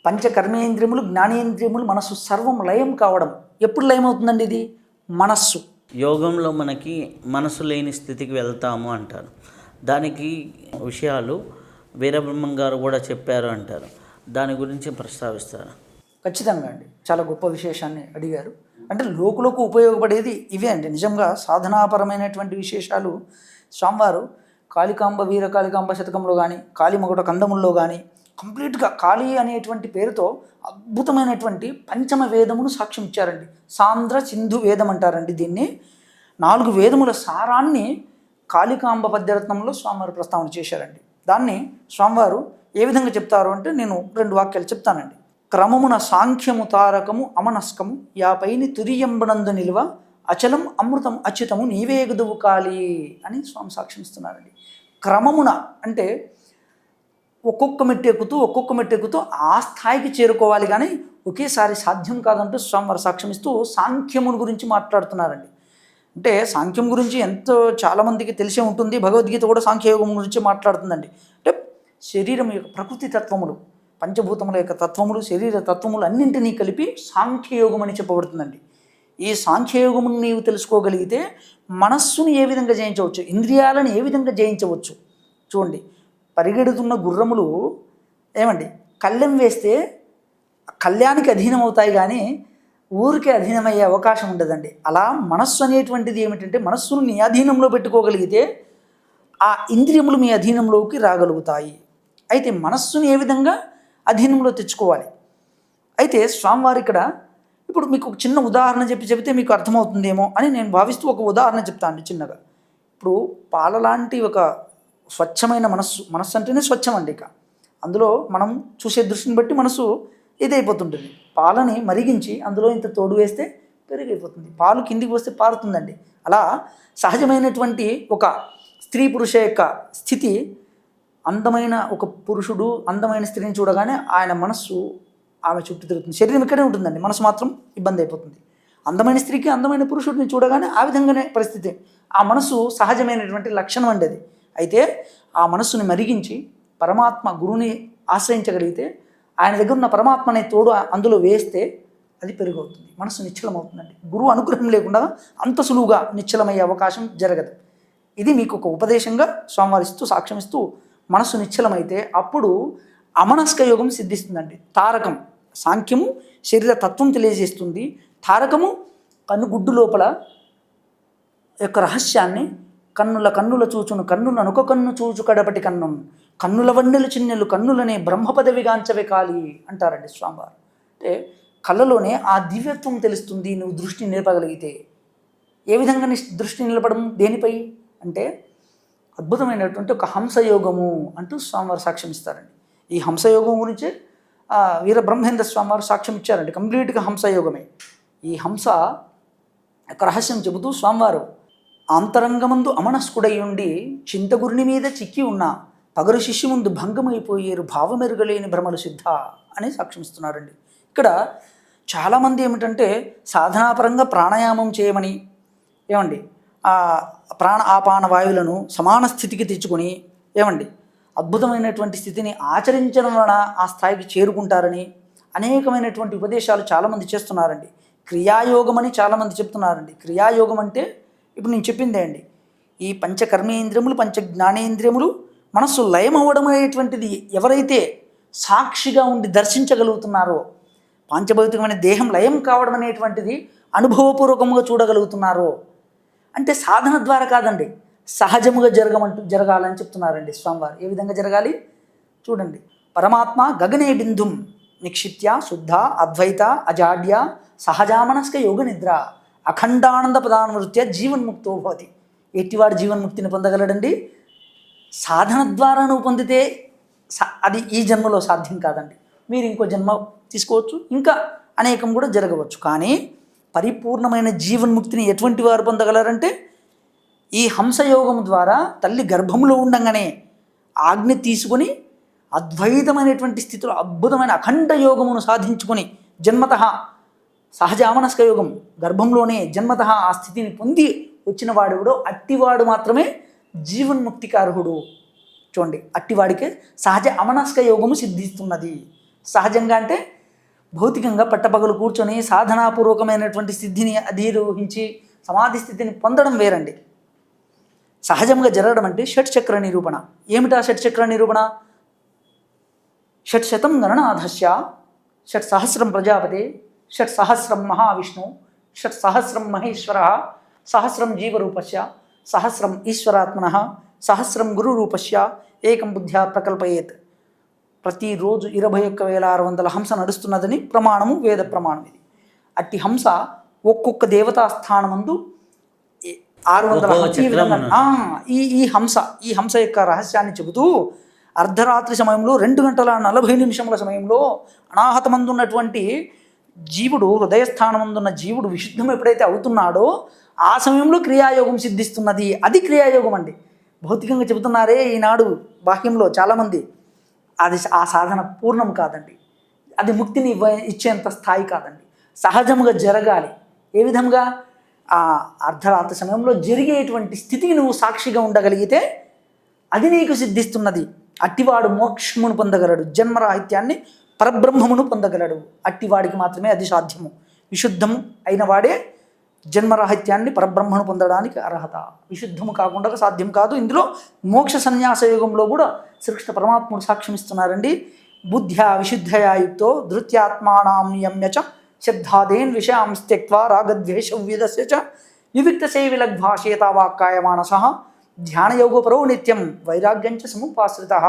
పంచకర్మేంద్రియములు, జ్ఞానేంద్రియములు, మనస్సు సర్వం లయం కావడం. ఎప్పుడు లయం అవుతుందండి ఇది? మనస్సు. యోగంలో మనకి మనసు లేని స్థితికి వెళ్తాము అంటారు. దానికి విషయాలు వీరబ్రహ్మం గారు కూడా చెప్పారు అంటారు. దాని గురించి ప్రస్తావిస్తారు. ఖచ్చితంగా అండి, చాలా గొప్ప విశేషాన్ని అడిగారు. అంటే లోకులకు ఉపయోగపడేది ఇవే అండి. నిజంగా సాధనాపరమైనటువంటి విశేషాలు స్వామివారు కాళికాంబ వీరకాళికాంబ శతకంలో కానీ, కాళీమగుట కందముల్లో కానీ కంప్లీట్గా కాళీ అనేటువంటి పేరుతో అద్భుతమైనటువంటి పంచమ వేదమును సాక్ష్యం ఇచ్చారండి. సాంద్ర సింధు వేదం అంటారండి దీన్ని. 4 వేదముల సారాన్ని కాళికాంబ పద్యరత్నంలో స్వామివారు ప్రస్తావన చేశారండి. దాన్ని స్వామివారు ఏ విధంగా చెప్తారు అంటే నేను 2 వాక్యాలు చెప్తానండి. క్రమమున సాంఖ్యము తారకము అమనస్కము యాపైని తురియంబనందు నిలువ అచలం అమృతం అచ్యుతము నీవేగుదువు కాళీ అని స్వామి సాక్ష్యం ఇస్తున్నారండి. క్రమమున అంటే ఒక్కొక్క మెట్టు ఎక్కుతూ ఆ స్థాయికి చేరుకోవాలి, కానీ ఒకేసారి సాధ్యం కాదంటూ స్వామివారు సాక్ష్యం ఇస్తూ సాంఖ్యముని గురించి మాట్లాడుతున్నారండి. అంటే సాంఖ్యం గురించి ఎంతో చాలామందికి తెలిసే ఉంటుంది. భగవద్గీత కూడా సాంఖ్యయోగం గురించి మాట్లాడుతుందండి. అంటే శరీరం యొక్క ప్రకృతి తత్వములు, పంచభూతముల యొక్క తత్వములు, శరీర తత్వములు అన్నింటినీ కలిపి సాంఖ్యయోగం అని చెప్పబడుతుందండి. ఈ సాంఖ్యయోగమును నీవు తెలుసుకోగలిగితే మనస్సును ఏ విధంగా జయించవచ్చు, ఇంద్రియాలను ఏ విధంగా జయించవచ్చు. చూడండి, పరిగెడుతున్న గుర్రములు ఏమండి కళ్ళెం వేస్తే కళ్యాణానికి అధీనం అవుతాయి కానీ ఊరికే అధీనమయ్యే అవకాశం ఉండదండి. అలా మనస్సు అనేటువంటిది ఏమిటంటే మనస్సును నీ అధీనంలో పెట్టుకోగలిగితే ఆ ఇంద్రియములు మీ అధీనంలోకి రాగలుగుతాయి. అయితే మనస్సును ఏ విధంగా అధీనంలో తెచ్చుకోవాలి? అయితే స్వామివారు ఇక్కడ ఇప్పుడు మీకు ఒక చిన్న ఉదాహరణ చెప్తే మీకు అర్థమవుతుందేమో అని నేను భావిస్తూ ఒక ఉదాహరణ చెప్తాను చిన్నగా. ఇప్పుడు పాల లాంటి ఒక స్వచ్ఛమైన మనస్సు అంటేనే స్వచ్ఛం అండి. ఇక అందులో మనం చూసే దృష్టిని బట్టి మనసు ఇదైపోతుంటుంది. పాలని మరిగించి అందులో ఇంత తోడు వేస్తే పెరిగైపోతుంది, పాలు కిందికి వస్తే పారుతుందండి. అలా సహజమైనటువంటి ఒక స్త్రీ పురుష యొక్క స్థితి, అందమైన ఒక పురుషుడు అందమైన స్త్రీని చూడగానే ఆయన మనస్సు ఆమె చుట్టూ తిరుగుతుంది. శరీరం ఇక్కడే ఉంటుందండి, మనసు మాత్రం ఇబ్బంది అయిపోతుంది. అందమైన స్త్రీకి అందమైన పురుషుడిని చూడగానే ఆ విధంగానే పరిస్థితి. ఆ మనసు సహజమైనటువంటి లక్షణం అండి అది. అయితే ఆ మనస్సుని మరిగించి పరమాత్మ గురువుని ఆశ్రయించగలిగితే ఆయన దగ్గర ఉన్న పరమాత్మ అనే తోడు అందులో వేస్తే అది పెరుగవుతుంది, మనసు నిశ్చలమవుతుందండి. గురువు అనుగ్రహం లేకుండా అంత సులువుగా నిశ్చలమయ్యే అవకాశం జరగదు. ఇది మీకు ఒక ఉపదేశంగా స్వామివారిస్తూ సాక్ష్యమిస్తూ మనసు నిశ్చలమైతే అప్పుడు అమనస్క యోగం సిద్ధిస్తుందండి. తారకం సాంఖ్యము శరీర తత్వం తెలియజేస్తుంది, తారకము కన్నుగుడ్డు లోపల యొక్క రహస్యాన్ని కన్నుల చూచును కన్నులను ఒక కన్ను చూచు కడపటి కన్ను కన్నుల వన్నెలు చిన్నెలు కన్నులనే బ్రహ్మ పదవిగాంచవే కాలి అంటారండి స్వామివారు. అంటే కళ్ళలోనే ఆ దివ్యత్వం తెలుస్తుంది నువ్వు దృష్టి నిలపగలిగితే. ఏ విధంగా దృష్టి నిలపడం దేనిపై అంటే అద్భుతమైనటువంటి ఒక హంసయోగము అంటూ స్వామివారు సాక్ష్యం ఇస్తారండి. ఈ హంసయోగం గురించి వీరబ్రహ్మేంద్ర స్వామివారు సాక్ష్యం ఇచ్చారండి. కంప్లీట్గా హంసయోగమే. ఈ హంస యొక్క రహస్యం చెబుతూ స్వామివారు అంతరంగమందు అమనస్కుడై ఉండి చింతగురిని మీద చిక్కి ఉన్న పగరు శిష్యు ముందు భంగమైపోయేరు భావమెరుగలేని భ్రమలు సిద్ధ అని సాక్ష్యం ఇస్తున్నారండి. ఇక్కడ చాలామంది ఏమిటంటే సాధనాపరంగా ప్రాణాయామం చేయమని ఏమండి ప్రాణ ఆపాన వాయువులను సమాన స్థితికి తెచ్చుకొని ఏమండి అద్భుతమైనటువంటి స్థితిని ఆచరించడం వలన ఆ స్థాయికి చేరుకుంటారని అనేకమైనటువంటి ఉపదేశాలు చాలామంది చేస్తున్నారండి. క్రియాయోగం అని చాలామంది చెప్తున్నారండి. క్రియాయోగం అంటే ఇప్పుడు నేను చెప్పిందే అండి. ఈ పంచకర్మేంద్రియములు పంచ జ్ఞానేంద్రియములు మనస్సు లయం అవ్వడం అనేటువంటిది ఎవరైతే సాక్షిగా ఉండి దర్శించగలుగుతున్నారో, పాంచభౌతికమైన దేహం లయం కావడం అనేటువంటిది అనుభవపూర్వకంగా చూడగలుగుతున్నారో, అంటే సాధన ద్వారా కాదండి, సహజముగా జరగాలని చెప్తున్నారండి స్వామివారు. ఏ విధంగా జరగాలి చూడండి. పరమాత్మ గగనే బిందుం నిక్షిత్య శుద్ధ అద్వైత అజాడ్య సహజామనస్క యోగ నిద్ర అఖండానంద పదానువృత్య జీవన్ముక్తో భవతి. ఎట్టివాడు జీవన్ముక్తిని పొందగలడండి? సాధన ద్వారా నువ్వు పొందితే అది ఈ జన్మలో సాధ్యం కాదండి. మీరు ఇంకో జన్మ తీసుకోవచ్చు, ఇంకా అనేకం కూడా జరగవచ్చు. కానీ పరిపూర్ణమైన జీవన్ముక్తిని ఎటువంటి వారు పొందగలరంటే ఈ హంసయోగం ద్వారా తల్లి గర్భంలో ఉండగానే ఆజ్ఞ తీసుకొని అద్వైతమైనటువంటి స్థితిలో అద్భుతమైన అఖండ యోగమును సాధించుకొని జన్మత సహజ ఆమనస్క యోగం గర్భంలోనే జన్మత ఆ స్థితిని పొంది వచ్చిన వాడు అట్టివాడు మాత్రమే జీవన్ముక్తికి అర్హుడు. చూడండి, అట్టివాడికే సహజ అమనస్క యోగము సిద్ధిస్తున్నది. సహజంగా అంటే భౌతికంగా పట్టపగలు కూర్చొని సాధనాపూర్వకమైనటువంటి స్థితిని అధిరోహించి సమాధి స్థితిని పొందడం వేరండి. సహజంగా జరగడం అంటే షట్చక్ర నిరూపణ. ఏమిటా షట్చక్ర నిరూపణ? షట్శతం గణనాథస్య షట్సహస్రం ప్రజాపతే షట్సహస్రం మహావిష్ణు షట్సహస్రం మహేశ్వర సహస్రం జీవరూపస్య సహస్రం ఈశ్వరాత్మన సహస్రం గురురూపస్య ఏకం బుద్ధ్యా ప్రకల్పయేత్. ప్రతిరోజు 21,600 హంస నడుస్తున్నదని ప్రమాణము, వేద ప్రమాణం ఇది. అట్టి హంస ఒక్కొక్క దేవతా స్థానమందు 600 ఈ హంస యొక్క రహస్యాన్ని చెబుతూ అర్ధరాత్రి సమయంలో 2:40 సమయంలో అనాహతమందున్నటువంటి జీవుడు, హృదయస్థానమందున్న జీవుడు విశుద్ధం ఎప్పుడైతే అవుతున్నాడో ఆ సమయంలో క్రియాయోగం సిద్ధిస్తున్నది. అది క్రియాయోగం అండి. భౌతికంగా చెబుతున్నారే ఈనాడు బాహ్యంలో చాలామంది, అది ఆ సాధన పూర్ణం కాదండి. అది ముక్తిని ఇచ్చేంత స్థాయి కాదండి. సహజముగా జరగాలి. ఏ విధంగా ఆ అర్ధరాత్రి సమయంలో జరిగేటువంటి స్థితికి నువ్వు సాక్షిగా ఉండగలిగితే అది నీకు సిద్ధిస్తున్నది. అట్టివాడు మోక్షమును పొందగలడు, జన్మరాహిత్యాన్ని పరబ్రహ్మమును పొందగలడు. అట్టివాడికి మాత్రమే అది సాధ్యము. విశుద్ధము అయిన వాడే జన్మరాహిత్యాన్ని పరబ్రహ్మను పొందడానికి అర్హత. విశుద్ధము కాకుండా సాధ్యం కాదు. ఇందులో మోక్ష సన్యాస యోగంలో కూడా శ్రీకృష్ణ పరమాత్ముడు సాక్ష్యం ఇస్తున్నారండి. బుద్ధ్యా విశుద్ధయా యుక్తో ధృత్యాత్మానాం నియమ్య చ శబ్దాదేన్ విషయాంస్ త్యక్త్వా రాగద్వేషవ్యదస్య చ వివిక్త సేవిలగ్భాషేతావాక్కాయమానసః ధ్యానయోగపరో నిత్యం వైరాగ్యంచ సముపాశ్రితః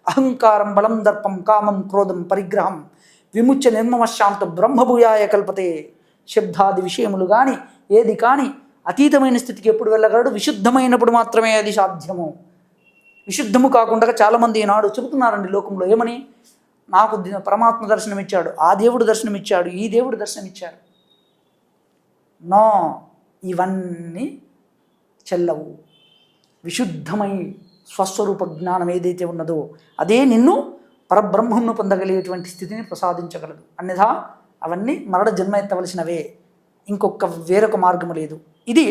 అహంకారం బలం దర్పం కామం క్రోధం పరిగ్రహం విముచ్య నిర్మమశాంత బ్రహ్మభూయాయ కల్పతే. శబ్దాది విషయములు కానీ ఏది కానీ అతీతమైన స్థితికి ఎప్పుడు వెళ్ళగలడు? విశుద్ధమైనప్పుడు మాత్రమే అది సాధ్యము. విశుద్ధము కాకుండా చాలామంది ఈనాడు చెబుతున్నారండి లోకంలో. ఏమని? నాకు పరమాత్మ దర్శనం ఇచ్చాడు, ఆ దేవుడు దర్శనం ఇచ్చాడు, ఈ దేవుడు దర్శనం ఇచ్చాడు. నో, ఇవన్నీ చెల్లవు. విశుద్ధమై స్వస్వరూప జ్ఞానం ఏదైతే ఉన్నదో అదే నిన్ను పరబ్రహ్మను పొందగలిగేటువంటి స్థితిని ప్రసాదించగలదు. అన్యథా అవన్నీ మరణ జన్మ ఎత్తవలసినవే, వేరొక మార్గము లేదు. ఇది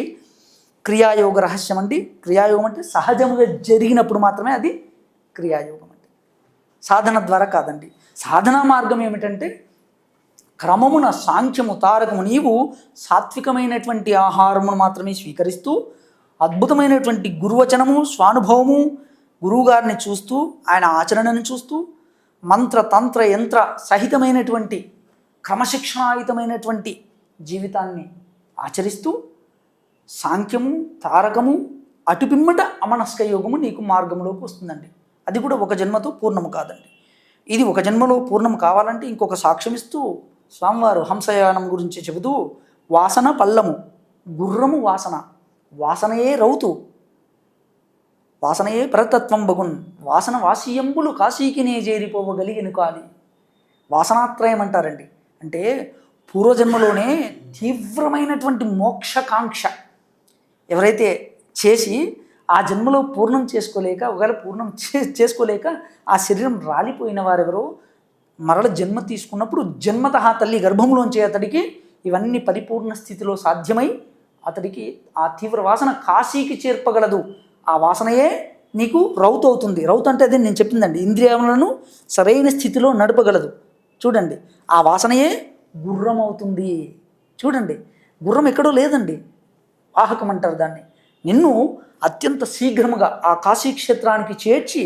క్రియాయోగ రహస్యం అండి. క్రియాయోగం అంటే సహజముగా జరిగినప్పుడు మాత్రమే అది క్రియాయోగం అండి, సాధన ద్వారా కాదండి. సాధనా మార్గం ఏమిటంటే క్రమమున సాంఖ్యము తారకము. నీవు సాత్వికమైనటువంటి ఆహారమును మాత్రమే స్వీకరిస్తూ అద్భుతమైనటువంటి గురువచనము, స్వానుభవము, గురువుగారిని చూస్తూ ఆయన ఆచరణను చూస్తూ మంత్ర తంత్ర యంత్ర సహితమైనటువంటి క్రమశిక్షణాయుతమైనటువంటి జీవితాన్ని ఆచరిస్తూ సాంఖ్యము తారకము అటుపిమ్మట అమనస్క యోగము నీకు మార్గంలోకి వస్తుందండి. అది కూడా ఒక జన్మతో పూర్ణము కాదండి. ఇది ఒక జన్మలో పూర్ణం కావాలంటే ఇంకొక సాక్ష్యం ఇస్తూ స్వామివారు హంసయానం గురించి చెబుతూ వాసన పల్లము, గుర్రము వాసన, వాసనయే రౌతు, వాసనయే పరతత్వం బగున్, వాసన వాసీయంబులు కాశీకినే చేరిపోవగలిగిన కాలి. వాసనాత్రయం అంటారండి. అంటే పూర్వజన్మలోనే తీవ్రమైనటువంటి మోక్షకాంక్ష ఎవరైతే చేసి ఆ జన్మలో పూర్ణం చేసుకోలేక, ఒకవేళ పూర్ణం చేసుకోలేక ఆ శరీరం రాలిపోయిన వారెవరో మరల జన్మ తీసుకున్నప్పుడు జన్మతః తల్లి గర్భంలోంచి అతడికి ఇవన్నీ పరిపూర్ణ స్థితిలో సాధ్యమై అతడికి ఆ తీవ్ర వాసన కాశీకి చేర్పగలదు. ఆ వాసనయే నీకు రౌతు అవుతుంది. రౌతు అంటే అదే నేను చెప్పిందండి, ఇంద్రియాలను సరైన స్థితిలో నడపగలదు. చూడండి, ఆ వాసనయే గుర్రం అవుతుంది. చూడండి, గుర్రం ఎక్కడో లేదండి, వాహకం అంటారు దాన్ని. నిన్ను అత్యంత శీఘ్రముగా ఆ కాశీక్షేత్రానికి చేర్చి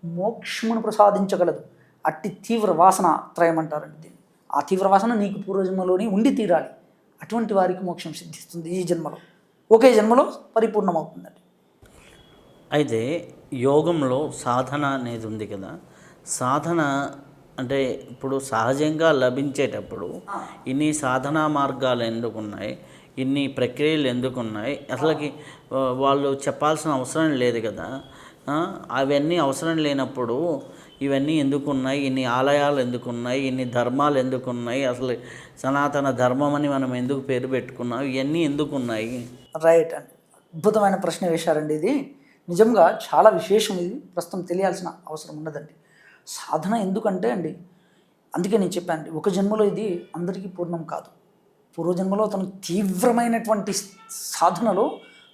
మోక్షమును ప్రసాదించగలదు. అట్టి తీవ్ర వాసన త్రయం అంటారండి దీన్ని. ఆ తీవ్ర వాసన నీకు పూర్వజన్మలోనే ఉండి తీరాలి. అటువంటి వారికి మోక్షం సిద్ధిస్తుంది ఈ జన్మలో, ఒకే జన్మలో పరిపూర్ణమవుతుందండి. అయితే యోగంలో సాధన అనేది ఉంది కదా, సాధన అంటే ఇప్పుడు సహజంగా లభించేటప్పుడు ఇన్ని సాధనా మార్గాలు ఎందుకున్నాయి, ఇన్ని ప్రక్రియలు ఎందుకున్నాయి, అసలుకి వాళ్ళు చెప్పాల్సిన అవసరం లేదు కదా. అవన్నీ అవసరం లేనప్పుడు ఇవన్నీ ఎందుకున్నాయి, ఇన్ని ఆలయాలు ఎందుకున్నాయి, ఇన్ని ధర్మాలు ఎందుకున్నాయి, అసలు సనాతన ధర్మం అని మనం ఎందుకు పేరు పెట్టుకున్నాం, ఇవన్నీ ఎందుకున్నాయి? రైట్ అండి, అద్భుతమైన ప్రశ్న వేశారండి. ఇది నిజంగా చాలా విశేషం. ఇది ప్రస్తుతం తెలియాల్సిన అవసరం ఉన్నదండి. సాధన ఎందుకంటే అండి, అందుకే నేను చెప్పాను, ఒక జన్మలో ఇది అందరికీ పూర్ణం కాదు. పూర్వజన్మలో తను తీవ్రమైనటువంటి సాధనలో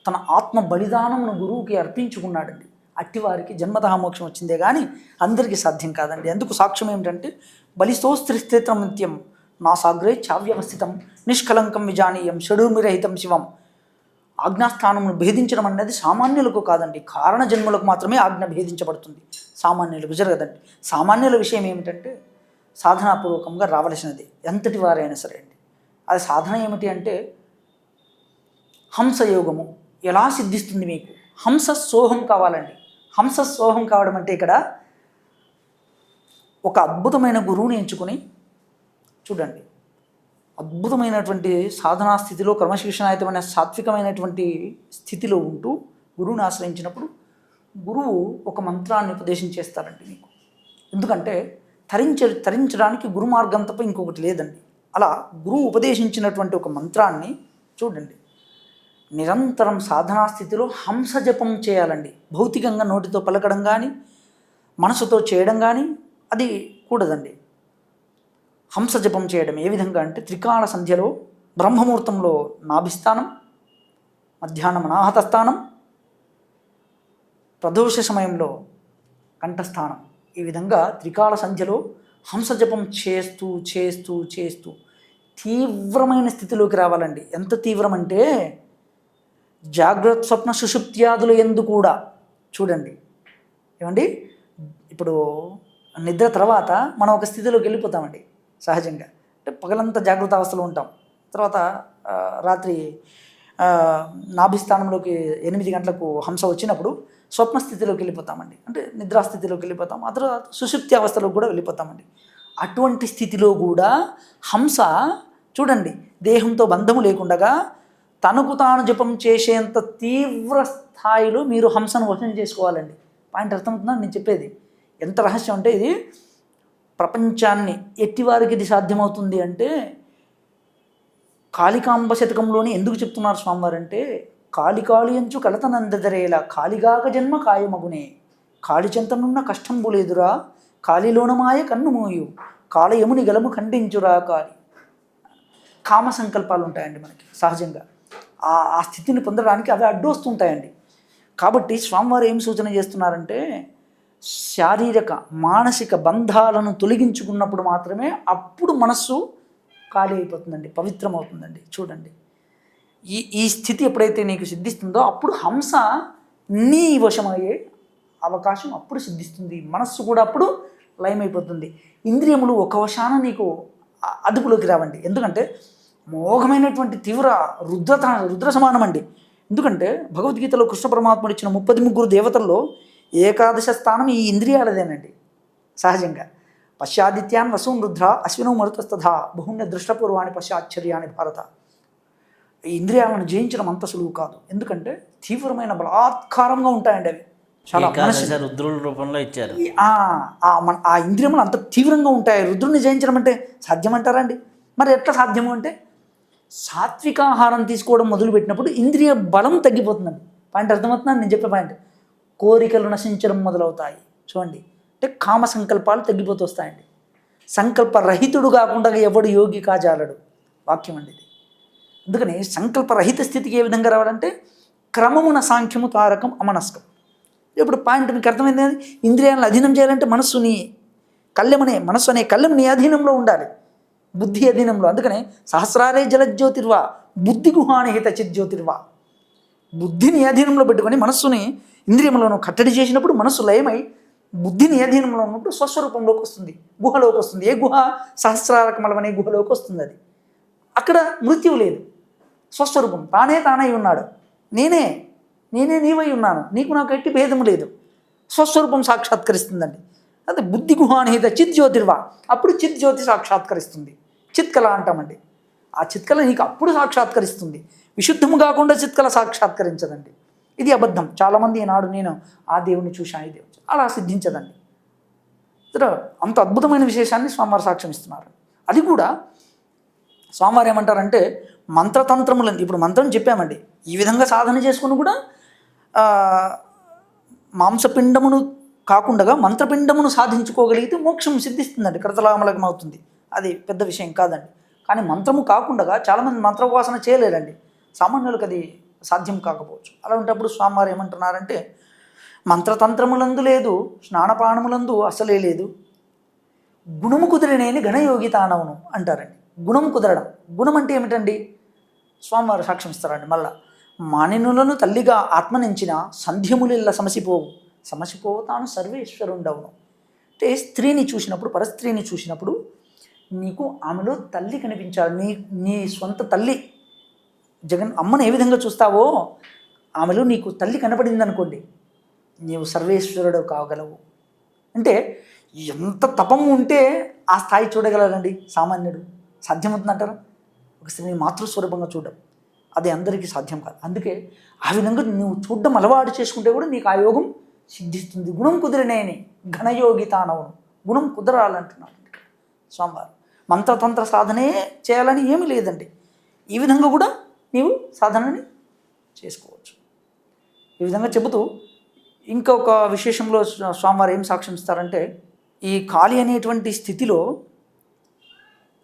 తన ఆత్మ బలిదానమును గురువుకి అర్పించుకున్నాడండి. అట్టివారికి జన్మతః మోక్షం వచ్చిందే కానీ అందరికీ సాధ్యం కాదండి. అందుకు సాక్ష్యం ఏమిటంటే బలిస్తోస్త్రిస్థితం నిత్యం నా సాగ్రే చావ్యవస్థితం నిష్కలంకం విజానీయం షడూర్మిరహితం శివం. ఆజ్ఞాస్థానమును భేదించడం అనేది సామాన్యులకు కాదండి, కారణ జన్మలకు మాత్రమే ఆజ్ఞ భేదించబడుతుంది, సామాన్యులకు జరగదండి. సామాన్యుల విషయం ఏమిటంటే సాధనాపూర్వకంగా రావలసినది ఎంతటి వారైనా సరే అండి. అది సాధన ఏమిటి అంటే హంసయోగము ఎలా సిద్ధిస్తుంది మీకు? హంస సోహం కావాలండి. హంస సోహం కావడం అంటే ఇక్కడ ఒక అద్భుతమైన గురువుని ఎంచుకొని చూడండి, అద్భుతమైనటువంటి సాధనా స్థితిలో క్రమశిక్షణాయుతమైన సాత్వికమైనటువంటి స్థితిలో ఉంటూ గురువుని ఆశ్రయించినప్పుడు గురువు ఒక మంత్రాన్ని ఉపదేశం చేస్తారండి మీకు. ఎందుకంటే తరించడానికి గురు మార్గం తప్ప ఇంకొకటి లేదండి. అలా గురువు ఉపదేశించినటువంటి ఒక మంత్రాన్ని చూడండి, నిరంతరం సాధనా స్థితిలో హంస జపం చేయాలండి. భౌతికంగా నోటితో పలకడం కానీ మనసుతో చేయడం కానీ అది కూడదండి. హంస జపం చేయడం ఏ విధంగా అంటే త్రికాల సంధ్యలో బ్రహ్మముహూర్తంలో నాభిస్థానం, మధ్యాహ్నం అనాహత స్థానం, ప్రదోష సమయంలో కంఠస్థానం. ఈ విధంగా త్రికాల సంధ్యలో హంసజపం చేస్తూ చేస్తూ చేస్తూ తీవ్రమైన స్థితిలోకి రావాలండి. ఎంత తీవ్రం అంటే జాగ్రత్త స్వప్న సుషుప్త్యాదుల యందు కూడా చూడండి. ఏమండి, ఇప్పుడు నిద్ర తర్వాత మనం ఒక స్థితిలోకి వెళ్ళిపోతామండి సహజంగా. అంటే పగలంతా జాగ్రత్త అవస్థలో ఉంటాం, తర్వాత రాత్రి నాభిస్థానంలోకి 8 గంటలకు హంస వచ్చినప్పుడు స్వప్న స్థితిలోకి వెళ్ళిపోతామండి, అంటే నిద్రాస్థితిలోకి వెళ్ళిపోతాం. ఆ తర్వాత సుషుప్తి అవస్థలోకి కూడా వెళ్ళిపోతామండి. అటువంటి స్థితిలో కూడా హంస చూడండి దేహంతో బంధము లేకుండా తనకు తాను జపం చేసేంత తీవ్ర స్థాయిలో మీరు హంసను వశం చేసుకోవాలండి. పాయింట్ అర్థమవుతుందా నేను చెప్పేది? ఎంత రహస్యం అంటే ఇది ప్రపంచాన్ని ఎట్టివారికి ఇది సాధ్యమవుతుంది అంటే, కాళికాంబ శతకంలోనే ఎందుకు చెప్తున్నారు స్వామివారు అంటే, కాళి అంచు కలతనందదరేలా కాళిగాక జన్మ కాయమగునే, కాళి చెంతనున్న కష్టంబు లేదురా, కాళిలోనమాయ కన్ను మోయు, కాళయముని గలము ఖండించురా కాళి. కామ సంకల్పాలు ఉంటాయండి మనకి సహజంగా. ఆ స్థితిని పొందడానికి అవి అడ్డు వస్తుంటాయండి. కాబట్టి స్వామివారు ఏం సూచన చేస్తున్నారంటే, శారీరక మానసిక బంధాలను తొలగించుకున్నప్పుడు మాత్రమే అప్పుడు మనస్సు ఖాళీ అయిపోతుందండి, పవిత్రమవుతుందండి. చూడండి, ఈ స్థితి ఎప్పుడైతే నీకు సిద్ధిస్తుందో అప్పుడు హంస నీ వశమయ్యే అవకాశం అప్పుడు సిద్ధిస్తుంది. మనస్సు కూడా అప్పుడు లయమైపోతుంది. ఇంద్రియములు ఒక వశాన నీకు అదుపులోకి రావండి. ఎందుకంటే మోఘమైనటువంటి తీవ్ర రుద్ర సమానం అండి. ఎందుకంటే భగవద్గీతలో కృష్ణ పరమాత్ముడు ఇచ్చిన 33 దేవతల్లో ఏకాదశ స్థానం ఈ ఇంద్రియాలదేనండి సహజంగా. పశ్చాదిత్యాన్ వసూన్ రుద్ర అశ్వినో మరుతస్తథా బహుణ్య దృష్టపూర్వాణి పశ్చాశ్చర్యాన్ని భారత. ఈ ఇంద్రియాలను జయించడం అంత సులువు కాదు. ఎందుకంటే తీవ్రమైన బలాత్కారంగా ఉంటాయండి అవి. చాలా రుద్రుల రూపంలో ఇచ్చారు. ఆ ఇంద్రియములు అంత తీవ్రంగా ఉంటాయి. రుద్రుని జయించడం అంటే సాధ్యమంటారా అండి? మరి ఎట్లా సాధ్యము అంటే, సాత్వికాహారం తీసుకోవడం మొదలుపెట్టినప్పుడు ఇంద్రియ బలం తగ్గిపోతుందండి. పాయింట్ అర్థమవుతుందని నేను చెప్పే పాయింట్. కోరికలు నశించడం మొదలవుతాయి. చూడండి, అంటే కామ సంకల్పాలు తగ్గిపోతూ వస్తాయండి. సంకల్పరహితుడు కాకుండా ఎవడు యోగి కాజాలడు వాక్యం అండి ఇది. అందుకని సంకల్పరహిత స్థితికి ఏ విధంగా రావాలంటే, క్రమమున సాంఖ్యము తారకం అమనస్కం. ఇప్పుడు పాయింట్ మీకు అర్థమైంది. ఇంద్రియాలను అధీనం చేయాలంటే మనస్సు అనే కళ్ళెం నీ అధీనంలో ఉండాలి, బుద్ధి అధీనంలో. అందుకనే సహస్రారే జలజ్యోతిర్వా బుద్ధి గుహానిహిత చిజ్యోతిర్వా. బుద్ధిని అధీనంలో పెట్టుకొని మనస్సుని ఇంద్రియములను కట్టడి చేసినప్పుడు మనస్సు లయమై బుద్ధిని అధీనంలో ఉన్నప్పుడు స్వస్వరూపంలోకి వస్తుంది, గుహలోకి వస్తుంది. ఏ గుహ? సహస్రారకమలం అనే గుహలోకి వస్తుంది. అది అక్కడ మృత్యువు లేదు, స్వస్వరూపం తానై ఉన్నాడు. నేనే నీవై ఉన్నాను, నీకు నాకు ఎట్టి భేదము లేదు, స్వస్వరూపం సాక్షాత్కరిస్తుందండి. అదే బుద్ధి గుహానిహిత చిజ్యోతిర్వా. అప్పుడు చిజ్యోతి సాక్షాత్కరిస్తుంది. చిత్కళ అంటామండి. ఆ చిత్కళ నీకు అప్పుడు సాక్షాత్కరిస్తుంది. విశుద్ధము కాకుండా చిత్కళ సాక్షాత్కరించదండి. ఇది అబద్ధం. చాలామంది ఈనాడు నేను ఆ దేవుని చూశాను, ఈ దేవుని అలా సిద్ధించదండి. అంత అద్భుతమైన విశేషాన్ని స్వామివారు సాక్ష్యం ఇస్తున్నారు. అది కూడా స్వామివారు ఏమంటారంటే, మంత్రతంత్రములని ఇప్పుడు మంత్రం చెప్పామండి, ఈ విధంగా సాధన చేసుకుని కూడా మాంసపిండమును కాకుండా మంత్రపిండమును సాధించుకోగలిగితే మోక్షం సిద్ధిస్తుందండి, కృతలామలకం అవుతుంది. అది పెద్ద విషయం కాదండి. కానీ మంత్రము కాకుండా చాలామంది మంత్రోపాసన చేయలేరండి. సామాన్యులకు అది సాధ్యం కాకపోవచ్చు. అలా ఉన్నప్పుడు స్వామివారు ఏమంటున్నారంటే, మంత్రతంత్రములందు లేదు, స్నానపానములందు అసలే లేదు, గుణము కుదిరినేని ఘనయోగి తానవును అంటారండి. గుణం కుదరడం. గుణం అంటే ఏమిటండి? స్వామివారు సాక్ష్యం ఇస్తారండి. మళ్ళా మానినులను తల్లిగా ఆత్మనించిన సంధ్యములిల్ల సమసిపోవు తాను సర్వేశ్వరుండవును. అంటే స్త్రీని చూసినప్పుడు, పరస్త్రీని చూసినప్పుడు నీకు ఆమెలో తల్లి కనిపించాలి. నీ సొంత తల్లి అమ్మను ఏ విధంగా చూస్తావో ఆమెలో నీకు తల్లి కనపడింది అనుకోండి, నీవు సర్వేశ్వరుడు కాగలవు. అంటే ఎంత తపము ఉంటే ఆ స్థాయి చూడగలరండి సామాన్యుడు. సాధ్యమవుతుందంటారా? ఒక స్త్రీని మాతృస్వరూపంగా చూడడం అది అందరికీ సాధ్యం కాదు. అందుకే ఆ విధంగా నువ్వు చూడడం అలవాటు చేసుకుంటే కూడా నీకు ఆ యోగం సిద్ధిస్తుంది. గుణం కుదిరినేని ఘనయోగి తానవును. గుణం కుదరాలంటున్నాడు స్వామివారు. మంత్రతంత్ర సాధనే చేయాలని ఏమీ లేదండి. ఈ విధంగా కూడా నీవు సాధనని చేసుకోవచ్చు. ఈ విధంగా చెబుతూ ఇంకొక విశేషంలో స్వామివారు ఏం సాక్ష్యం ఇస్తారంటే, ఈ ఖాళీ అనేటువంటి స్థితిలో,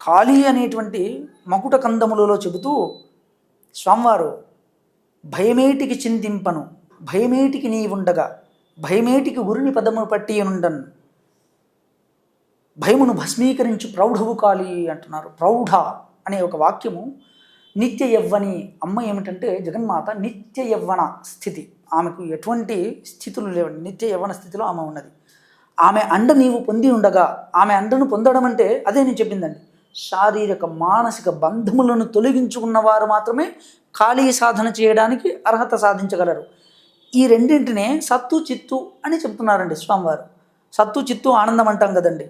ఖాళీ అనేటువంటి మకుట కందములలో చెబుతూ స్వామివారు భయమేటికి చింతింపను, భయమేటికి నీ ఉండగా, భయమేటికి గురుని పదము పట్టి ఉండను, భయమును భస్మీకరించు ప్రౌఢవు కాలి అంటున్నారు. ప్రౌఢ అనే ఒక వాక్యము నిత్య యవ్వని అమ్మ ఏమిటంటే జగన్మాత నిత్య యవ్వన స్థితి, ఆమెకు ఎటువంటి స్థితులు లేవండి, నిత్య యవ్వన స్థితిలో ఆమె ఉన్నది. ఆమె అండ నీవు పొంది ఉండగా, ఆమె అండను పొందడం అంటే అదే నేను చెప్పిందండి, శారీరక మానసిక బంధములను తొలగించుకున్న వారు మాత్రమే ఖాళీ సాధన చేయడానికి అర్హత సాధించగలరు. ఈ రెండింటినే సత్తు చిత్తు అని చెప్తున్నారండి స్వామివారు. సత్తు చిత్తు ఆనందం అంటాం కదండి,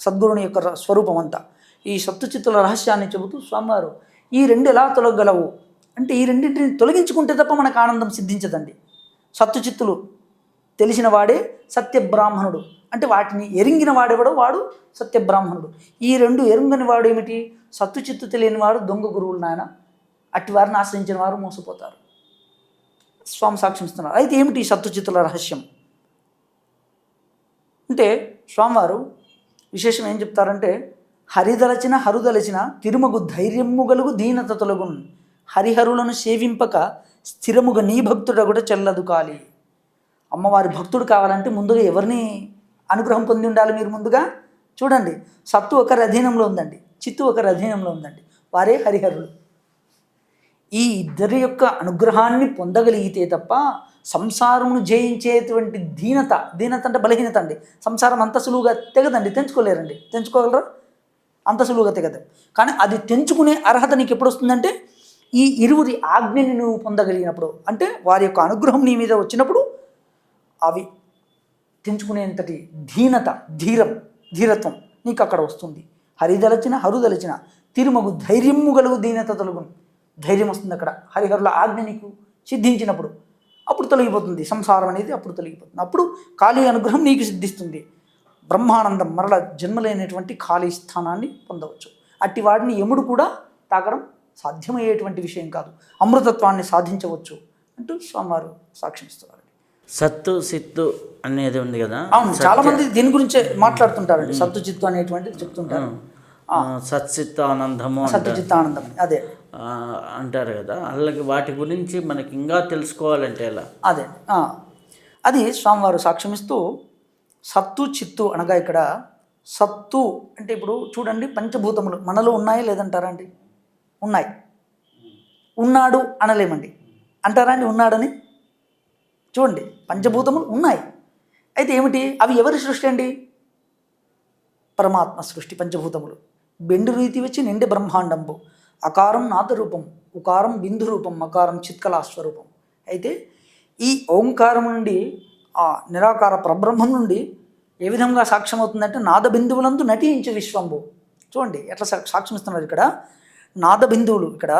సద్గురుని యొక్క స్వరూపం అంతా. ఈ సత్తు చిత్తుల రహస్యాన్ని చెబుతూ స్వామివారు ఈ రెండు ఎలా తొలగలవు అంటే, ఈ రెండింటిని తొలగించుకుంటే తప్ప మనకు ఆనందం సిద్ధించదండి. సత్తు చిత్తులు తెలిసిన వాడే సత్యబ్రాహ్మణుడు, అంటే వాటిని ఎరింగిన వాడెవడో వాడు సత్యబ్రాహ్మణుడు. ఈ రెండు ఎరుంగని వాడు ఏమిటి, సత్తు చిత్తు తెలియని వాడు దొంగ గురువులు నాయన, అట్టి వారిని ఆశ్రయించిన వారు మోసపోతారు. స్వామి సాక్షిస్తున్నారు. అయితే ఏమిటి సత్తు చిత్తుల రహస్యం అంటే, స్వామివారు విశేషం ఏం చెప్తారంటే, హరిదలచిన హరుదలచిన తిరుమగు ధైర్యము గలుగు దీనత తొలగున్, హరిహరులను సేవింపక స్థిరముగా నీ భక్తుడ కూడా చెల్లదు కాలి. అమ్మవారి భక్తుడు కావాలంటే ముందుగా ఎవరిని అనుగ్రహం పొంది ఉండాలి మీరు? ముందుగా చూడండి, సత్తు ఒకరి అధీనంలో ఉందండి, చిత్తు ఒకరి అధీనంలో ఉందండి, వారే హరిహరులు. ఈ ఇద్దరి యొక్క అనుగ్రహాన్ని పొందగలిగితే తప్ప సంసారమును జయించేటువంటి దీనత అంటే బలహీనత అండి. సంసారం అంత సులువుగా తెగదండి, తెంచుకోలేరండి. తెంచుకోగలరా? అంత సులువుగా తెగదు. కానీ అది తెంచుకునే అర్హత నీకు ఎప్పుడు వస్తుందంటే, ఈ ఇరువురి ఆజ్ఞని నువ్వు పొందగలిగినప్పుడు, అంటే వారి యొక్క అనుగ్రహం నీ మీద వచ్చినప్పుడు అవి తెంచుకునేంతటి ధీరత్వం నీకు అక్కడ వస్తుంది. హరిదలచిన హరుదలచిన తిరుమగు ధైర్యము గలుగు దీనత తొలగును, ధైర్యం వస్తుంది అక్కడ. హరిహరుల ఆజ్ఞ నీకు సిద్ధించినప్పుడు అప్పుడు తొలగిపోతుంది సంసారం అనేది, అప్పుడు తొలగిపోతుంది. అప్పుడు ఖాళీ అనుగ్రహం నీకు సిద్ధిస్తుంది. బ్రహ్మానందం, మరల జన్మలేనటువంటి ఖాళీ స్థానాన్ని పొందవచ్చు. అట్టి వాడిని యముడు కూడా తాకడం సాధ్యమయ్యేటువంటి విషయం కాదు, అమృతత్వాన్ని సాధించవచ్చు అంటూ స్వామివారు సాక్ష్యమిస్తున్నారు. సత్తు సిత్తు అనేది ఉంది కదా. అవును, చాలా మంది దీని గురించే మాట్లాడుతుంటారండి. సత్తు చిత్తు అనేటువంటిది చెప్తుంటారు. సత్చిత్తానందము, సత్తుచిత్తానందం అదే అంటారు కదా. అలాగే వాటి గురించి మనకి ఇంకా తెలుసుకోవాలంటే ఎలా? అదే అది స్వామివారు సాక్ష్యమిస్తూ, సత్తు చిత్తు అనగా ఇక్కడ సత్తు అంటే ఇప్పుడు చూడండి, పంచభూతములు మనలో ఉన్నాయా లేదంటారా అండి? ఉన్నాయి. ఉన్నాడు అనలేమండి, అంటారా అండి ఉన్నాడని? చూడండి, పంచభూతములు ఉన్నాయి. అయితే ఏమిటి అవి? ఎవరి సృష్టి అండి? పరమాత్మ సృష్టి. పంచభూతములు బెండు రీతి వచ్చి నిండి బ్రహ్మాండంబు, అకారం నాదరూపం, ఉకారం బిందు రూపం, మకారం చిత్కలాస్వరూపం. అయితే ఈ ఓంకారం నుండి, ఆ నిరాకార పరబ్రహ్మం నుండి ఏ విధంగా సాక్ష్యం అవుతుందంటే, నాద బిందువులందు నటించే విశ్వంబు. చూడండి ఎట్లా సాక్ష్యం ఇస్తున్నారు ఇక్కడ. నాద బిందువులు, ఇక్కడ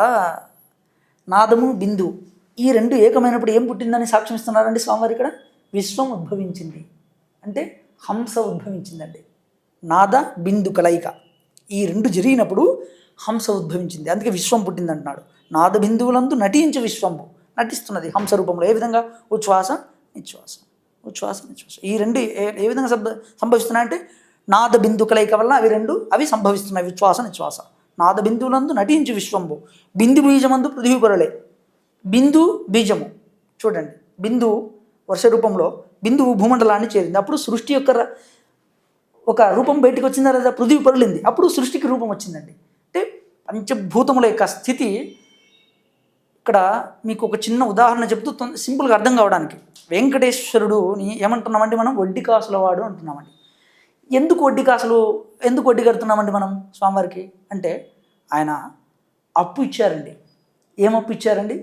నాదము బిందువు ఈ రెండు ఏకమైనప్పుడు ఏం పుట్టిందని సాక్ష్యం ఇస్తున్నారండి స్వామివారు ఇక్కడ? విశ్వం ఉద్భవించింది అంటే హంస ఉద్భవించిందండి. నాద బిందు కలయిక ఈ రెండు జరిగినప్పుడు హంస ఉద్భవించింది, అందుకే విశ్వం పుట్టింది అంటున్నాడు. నాద బిందువులందు నటించే విశ్వంబు, నటిస్తున్నది హంస రూపంలో. ఏ విధంగా? ఉచ్ఛ్వాస నిశ్వాస, ఉచ్ఛ్వాస నిశ్వాస. ఈ రెండు ఏ విధంగా సంభవిస్తున్నాయంటే, నాద బిందు కలయిక వల్ల అవి సంభవిస్తున్నాయి, ఉచ్ఛ్వాస నిశ్వాస. నాద బిందువులందు నటించి విశ్వంబు, బిందు బీజమందు పృథివీ పొరలే. బిందు బీజము చూడండి, బిందువు వర్ష రూపంలో బిందువు భూమండలాన్ని చేరింది, అప్పుడు సృష్టి యొక్క ఒక రూపం బయటకు వచ్చిందా లేదా? పృథివీ పొరలింది, అప్పుడు సృష్టికి రూపం వచ్చిందండి. అంటే పంచభూతముల యొక్క స్థితి. ఇక్కడ మీకు ఒక చిన్న ఉదాహరణ చెప్తూ సింపుల్గా అర్థం కావడానికి, వెంకటేశ్వరుడుని ఏమంటున్నామండి మనం? వడ్డీ కాసుల వాడు అంటున్నామండి. ఎందుకు వడ్డీ కడుతున్నామండి మనం స్వామివారికి అంటే, ఆయన అప్పు ఇచ్చారండి. ఏం అప్పు ఇచ్చారండి?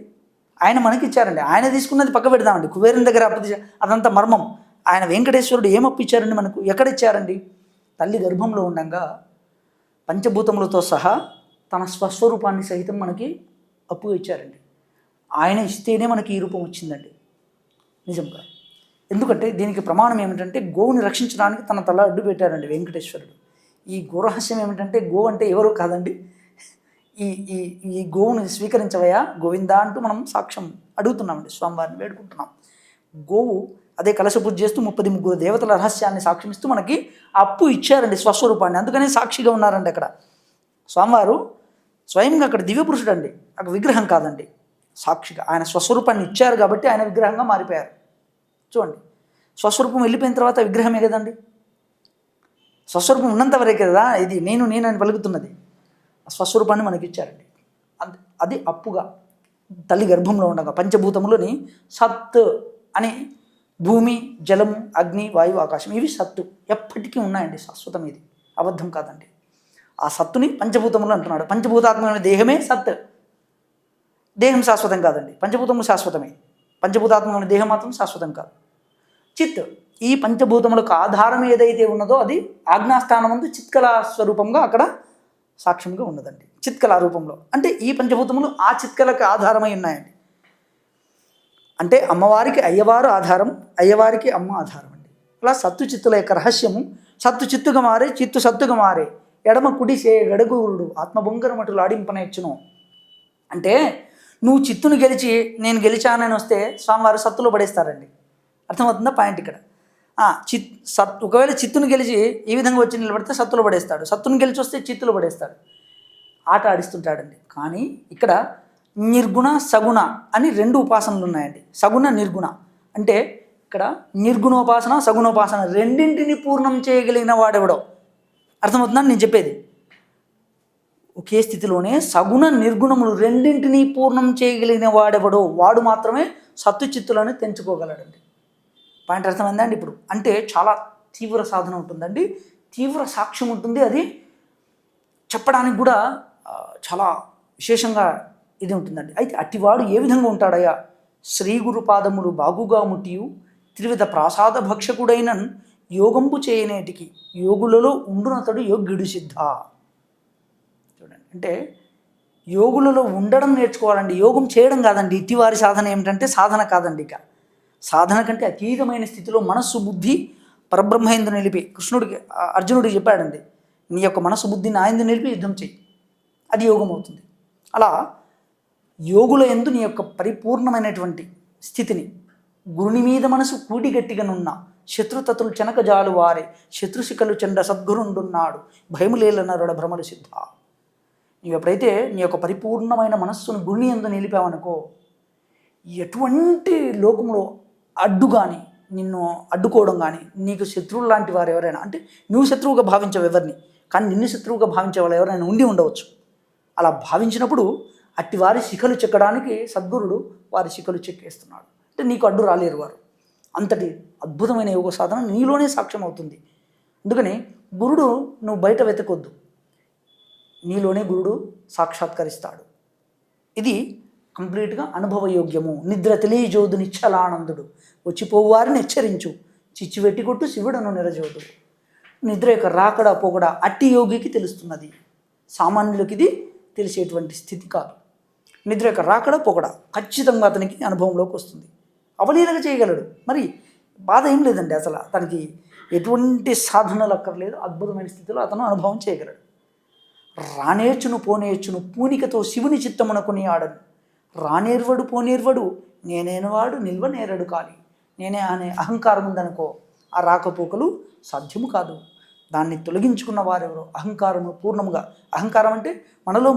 ఆయన మనకి ఇచ్చారండి. ఆయన తీసుకున్నది పక్క పెడదామండి, కుబేరుని దగ్గర అప్పు అదంతా మర్మం. ఆయన వెంకటేశ్వరుడు ఏం అప్పు ఇచ్చారండి మనకు? ఎక్కడ ఇచ్చారండి? తల్లి గర్భంలో ఉండగా పంచభూతములతో సహా తన స్వస్వరూపాన్ని సహితం మనకి అప్పుగా ఇచ్చారండి. ఆయన ఇస్తేనే మనకి ఈ రూపం వచ్చిందండి నిజంగా. ఎందుకంటే దీనికి ప్రమాణం ఏమిటంటే, గోవుని రక్షించడానికి తన తల అడ్డు పెట్టారండి వెంకటేశ్వరుడు. ఈ గోరహస్యం ఏమిటంటే, గో అంటే ఎవరు కాదండి, ఈ గోవుని స్వీకరించవయా గోవిందా అంటూ మనం సాక్ష్యం అడుగుతున్నామండి, స్వామివారిని వేడుకుంటున్నాం. గోవు అదే కలశ పూజ చేస్తూ 33 దేవతల రహస్యాన్ని సాక్ష్యమిస్తూ మనకి అప్పు ఇచ్చారండి, స్వస్వరూపాన్ని. అందుకనే సాక్షిగా ఉన్నారండి అక్కడ స్వామివారు. స్వయంగా అక్కడ దివ్య పురుషుడు అండి, అక్కడ విగ్రహం కాదండి, సాక్షిగా ఆయన స్వస్వరూపాన్ని ఇచ్చారు కాబట్టి ఆయన విగ్రహంగా మారిపోయారు. చూడండి, స్వస్వరూపం వెళ్ళిపోయిన తర్వాత విగ్రహమే కదండి. స్వస్వరూపం ఉన్నంత వరకే కదా ఇది నేను అని పలుకుతున్నది. ఆ స్వస్వరూపాన్ని మనకి ఇచ్చారండి. అది అప్పుగా తల్లి గర్భంలో ఉండగా పంచభూతములని సత్ అని భూమి, జలము, అగ్ని, వాయువు, ఆకాశం ఇవి సత్తు ఎప్పటికీ ఉన్నాయండి. శాశ్వతం, ఇది అబద్ధం కాదండి. ఆ సత్తుని పంచభూతములు అంటున్నాడు. పంచభూతాత్మకమైన దేహమే సత్. దేహం శాశ్వతం కాదండి, పంచభూతములు శాశ్వతమే. పంచభూతాత్మకమైన దేహం మాత్రం శాశ్వతం కాదు. చిత్, ఈ పంచభూతములకు ఆధారం ఏదైతే ఉన్నదో అది ఆజ్ఞాస్థానం ముందు చిత్కళా స్వరూపంగా అక్కడ సాక్ష్యంగా ఉన్నదండి. చిత్కళా రూపంలో అంటే ఈ పంచభూతములు ఆ చిత్కళకి ఆధారమై ఉన్నాయండి. అంటే అమ్మవారికి అయ్యవారు ఆధారం, అయ్యవారికి అమ్మ ఆధారం అండి. అలా సత్తు చిత్తుల యొక్క రహస్యము సత్తు చిత్తుగా మారే, చిత్తు సత్తుగా మారే, ఎడమ కుడి సే గడగూరుడు ఆత్మబొంగరమటులు ఆడింపనేచ్చును. అంటే నువ్వు చిత్తును గెలిచి నేను గెలిచానని వస్తే స్వామివారు సత్తులో పడేస్తారండి. అర్థమవుతుందా పాయింట్ ఇక్కడ? ఒకవేళ చిత్తును గెలిచి ఈ విధంగా వచ్చి నిలబడితే సత్తులో పడేస్తాడు, సత్తును గెలిచి వస్తే చిత్తులో పడేస్తాడు, ఆట ఆడిస్తుంటాడండి. కానీ ఇక్కడ నిర్గుణ సగుణ అని రెండు ఉపాసనలు ఉన్నాయండి. సగుణ నిర్గుణ అంటే ఇక్కడ నిర్గుణోపాసన సగుణోపాసన రెండింటిని పూర్ణం చేయగలిగిన వాడెవడో. అర్థమవుతుందని నేను చెప్పేది. ఒకే స్థితిలోనే సగుణ నిర్గుణములు రెండింటినీ పూర్ణం చేయగలిగిన వాడెవడో వాడు మాత్రమే సత్తు చిత్తులను తెంచుకోగలడండి. పాయింట్ అర్థమైందండి ఇప్పుడు? అంటే చాలా తీవ్ర సాధన ఉంటుందండి, తీవ్ర సాక్ష్యం ఉంటుంది. అది చెప్పడానికి కూడా చాలా విశేషంగా ఇది ఉంటుందండి. అయితే అట్టివాడు ఏ విధంగా ఉంటాడయ్యా? శ్రీ గురు పాదములు బాగుగా ముట్టియు త్రివిధ ప్రాసాద భక్షకుడైన యోగంపు చేయనేటికి యోగులలో ఉండునతడు యోగ్యుడు సిద్ధ. చూడండి, అంటే యోగులలో ఉండడం నేర్చుకోవాలండి, యోగం చేయడం కాదండి. ఇట్టివారి సాధన ఏమిటంటే సాధన కాదండి. ఇక సాధన కంటే అతీతమైన స్థితిలో మనస్సు బుద్ధి పరబ్రహ్మేందు నిలిపి అర్జునుడికి చెప్పాడండి, నీ యొక్క మనస్సు బుద్ధిని నా యందు నిలిపి యుద్ధం చెయ్యి, అది యోగం అవుతుంది. అలా యోగుల యందు నీ యొక్క పరిపూర్ణమైనటువంటి స్థితిని గురుని మీద మనసు కూడి గట్టిగానున్న శత్రుతతులు చెనకజాలు వారే శత్రుశిఖలు చెండ సద్గురుండున్నాడు భయములేల నరుడ భ్రమలు సిద్ధ. నీవు ఎప్పుడైతే నీ యొక్క పరిపూర్ణమైన మనస్సును గురుని యందు నిలిపావనుకో, ఎటువంటి లోకంలో అడ్డు కానీ నిన్ను అడ్డుకోవడం కానీ, నీకు శత్రువులు లాంటి వారు ఎవరైనా, అంటే నువ్వు శత్రువుగా భావించవు ఎవరిని, కానీ నిన్ను శత్రువుగా భావించే వాళ్ళు ఎవరైనా ఉండి ఉండవచ్చు. అలా భావించినప్పుడు అట్టి వారి శిఖలు చెక్కడానికి సద్గురుడు వారి శిఖలు చెక్కేస్తున్నాడు. అంటే నీకు అడ్డు రాలేరు వారు. అంతటి అద్భుతమైన యోగ సాధన నీలోనే సాక్ష్యం అవుతుంది. అందుకని గురుడు నువ్వు బయట వెతకొద్దు, నీలోనే గురుడు సాక్షాత్కరిస్తాడు. ఇది కంప్లీట్గా అనుభవయోగ్యము. నిద్ర తెలియజోదు నిశ్చలానందుడు వచ్చిపోవు వారిని హెచ్చరించు చిచ్చు వెట్టి కొట్టు శివుడను నిరజోదు. నిద్ర యొక్క రాకడా పోకడా అట్టి యోగికి తెలుస్తున్నది, సామాన్యులకి ఇది తెలిసేటువంటి స్థితి కాదు. నిద్ర యొక్క రాకడా పోకడా ఖచ్చితంగా అతనికి అనుభవంలోకి వస్తుంది, అవలీలగా చేయగలడు. మరి బాధ ఏం లేదండి, అసలు తనకి ఎటువంటి సాధనలు అక్కర్లేదు, అద్భుతమైన స్థితిలో అతను అనుభవం చేయగలడు. రానేర్చును పోనేర్చును పూనికతో శివుని చిత్తమునకుని ఆడను రానేర్వడు పోనేర్వడు నేనేనవాడు నిల్వ నేరడు కాలి. నేనే అనే అహంకారం ఉందనుకో, ఆ రాకపోకలు సాధ్యము కాదు. దాన్ని తొలగించుకున్న వారెవరో అహంకారము పూర్ణముగా, అహంకారం అంటే మనలో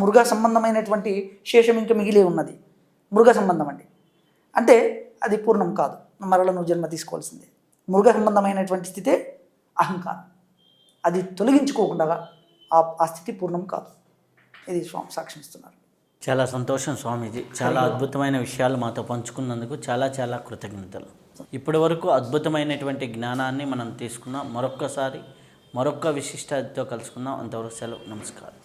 మృగ సంబంధమైనటువంటి శేషం ఇంకా మిగిలే ఉన్నది, మృగ సంబంధం అంటే అది పూర్ణం కాదు, మరల నువ్వు జన్మ తీసుకోవాల్సిందే. మృగ సంబంధమైనటువంటి స్థితే అహంకారం, అది తొలగించుకోకుండా ఆ స్థితి పూర్ణం కాదు. ఇది స్వామి సాక్ష్యం ఇస్తున్నారు. చాలా సంతోషం స్వామీజీ, చాలా అద్భుతమైన విషయాలు మాతో పంచుకున్నందుకు చాలా చాలా కృతజ్ఞతలు. ఇప్పటి వరకు అద్భుతమైనటువంటి జ్ఞానాన్ని మనం తీసుకున్నాం. మరొక్క విశిష్టతతో కలుసుకుందాం. అంతవరకు సెలవు. నమస్కారం.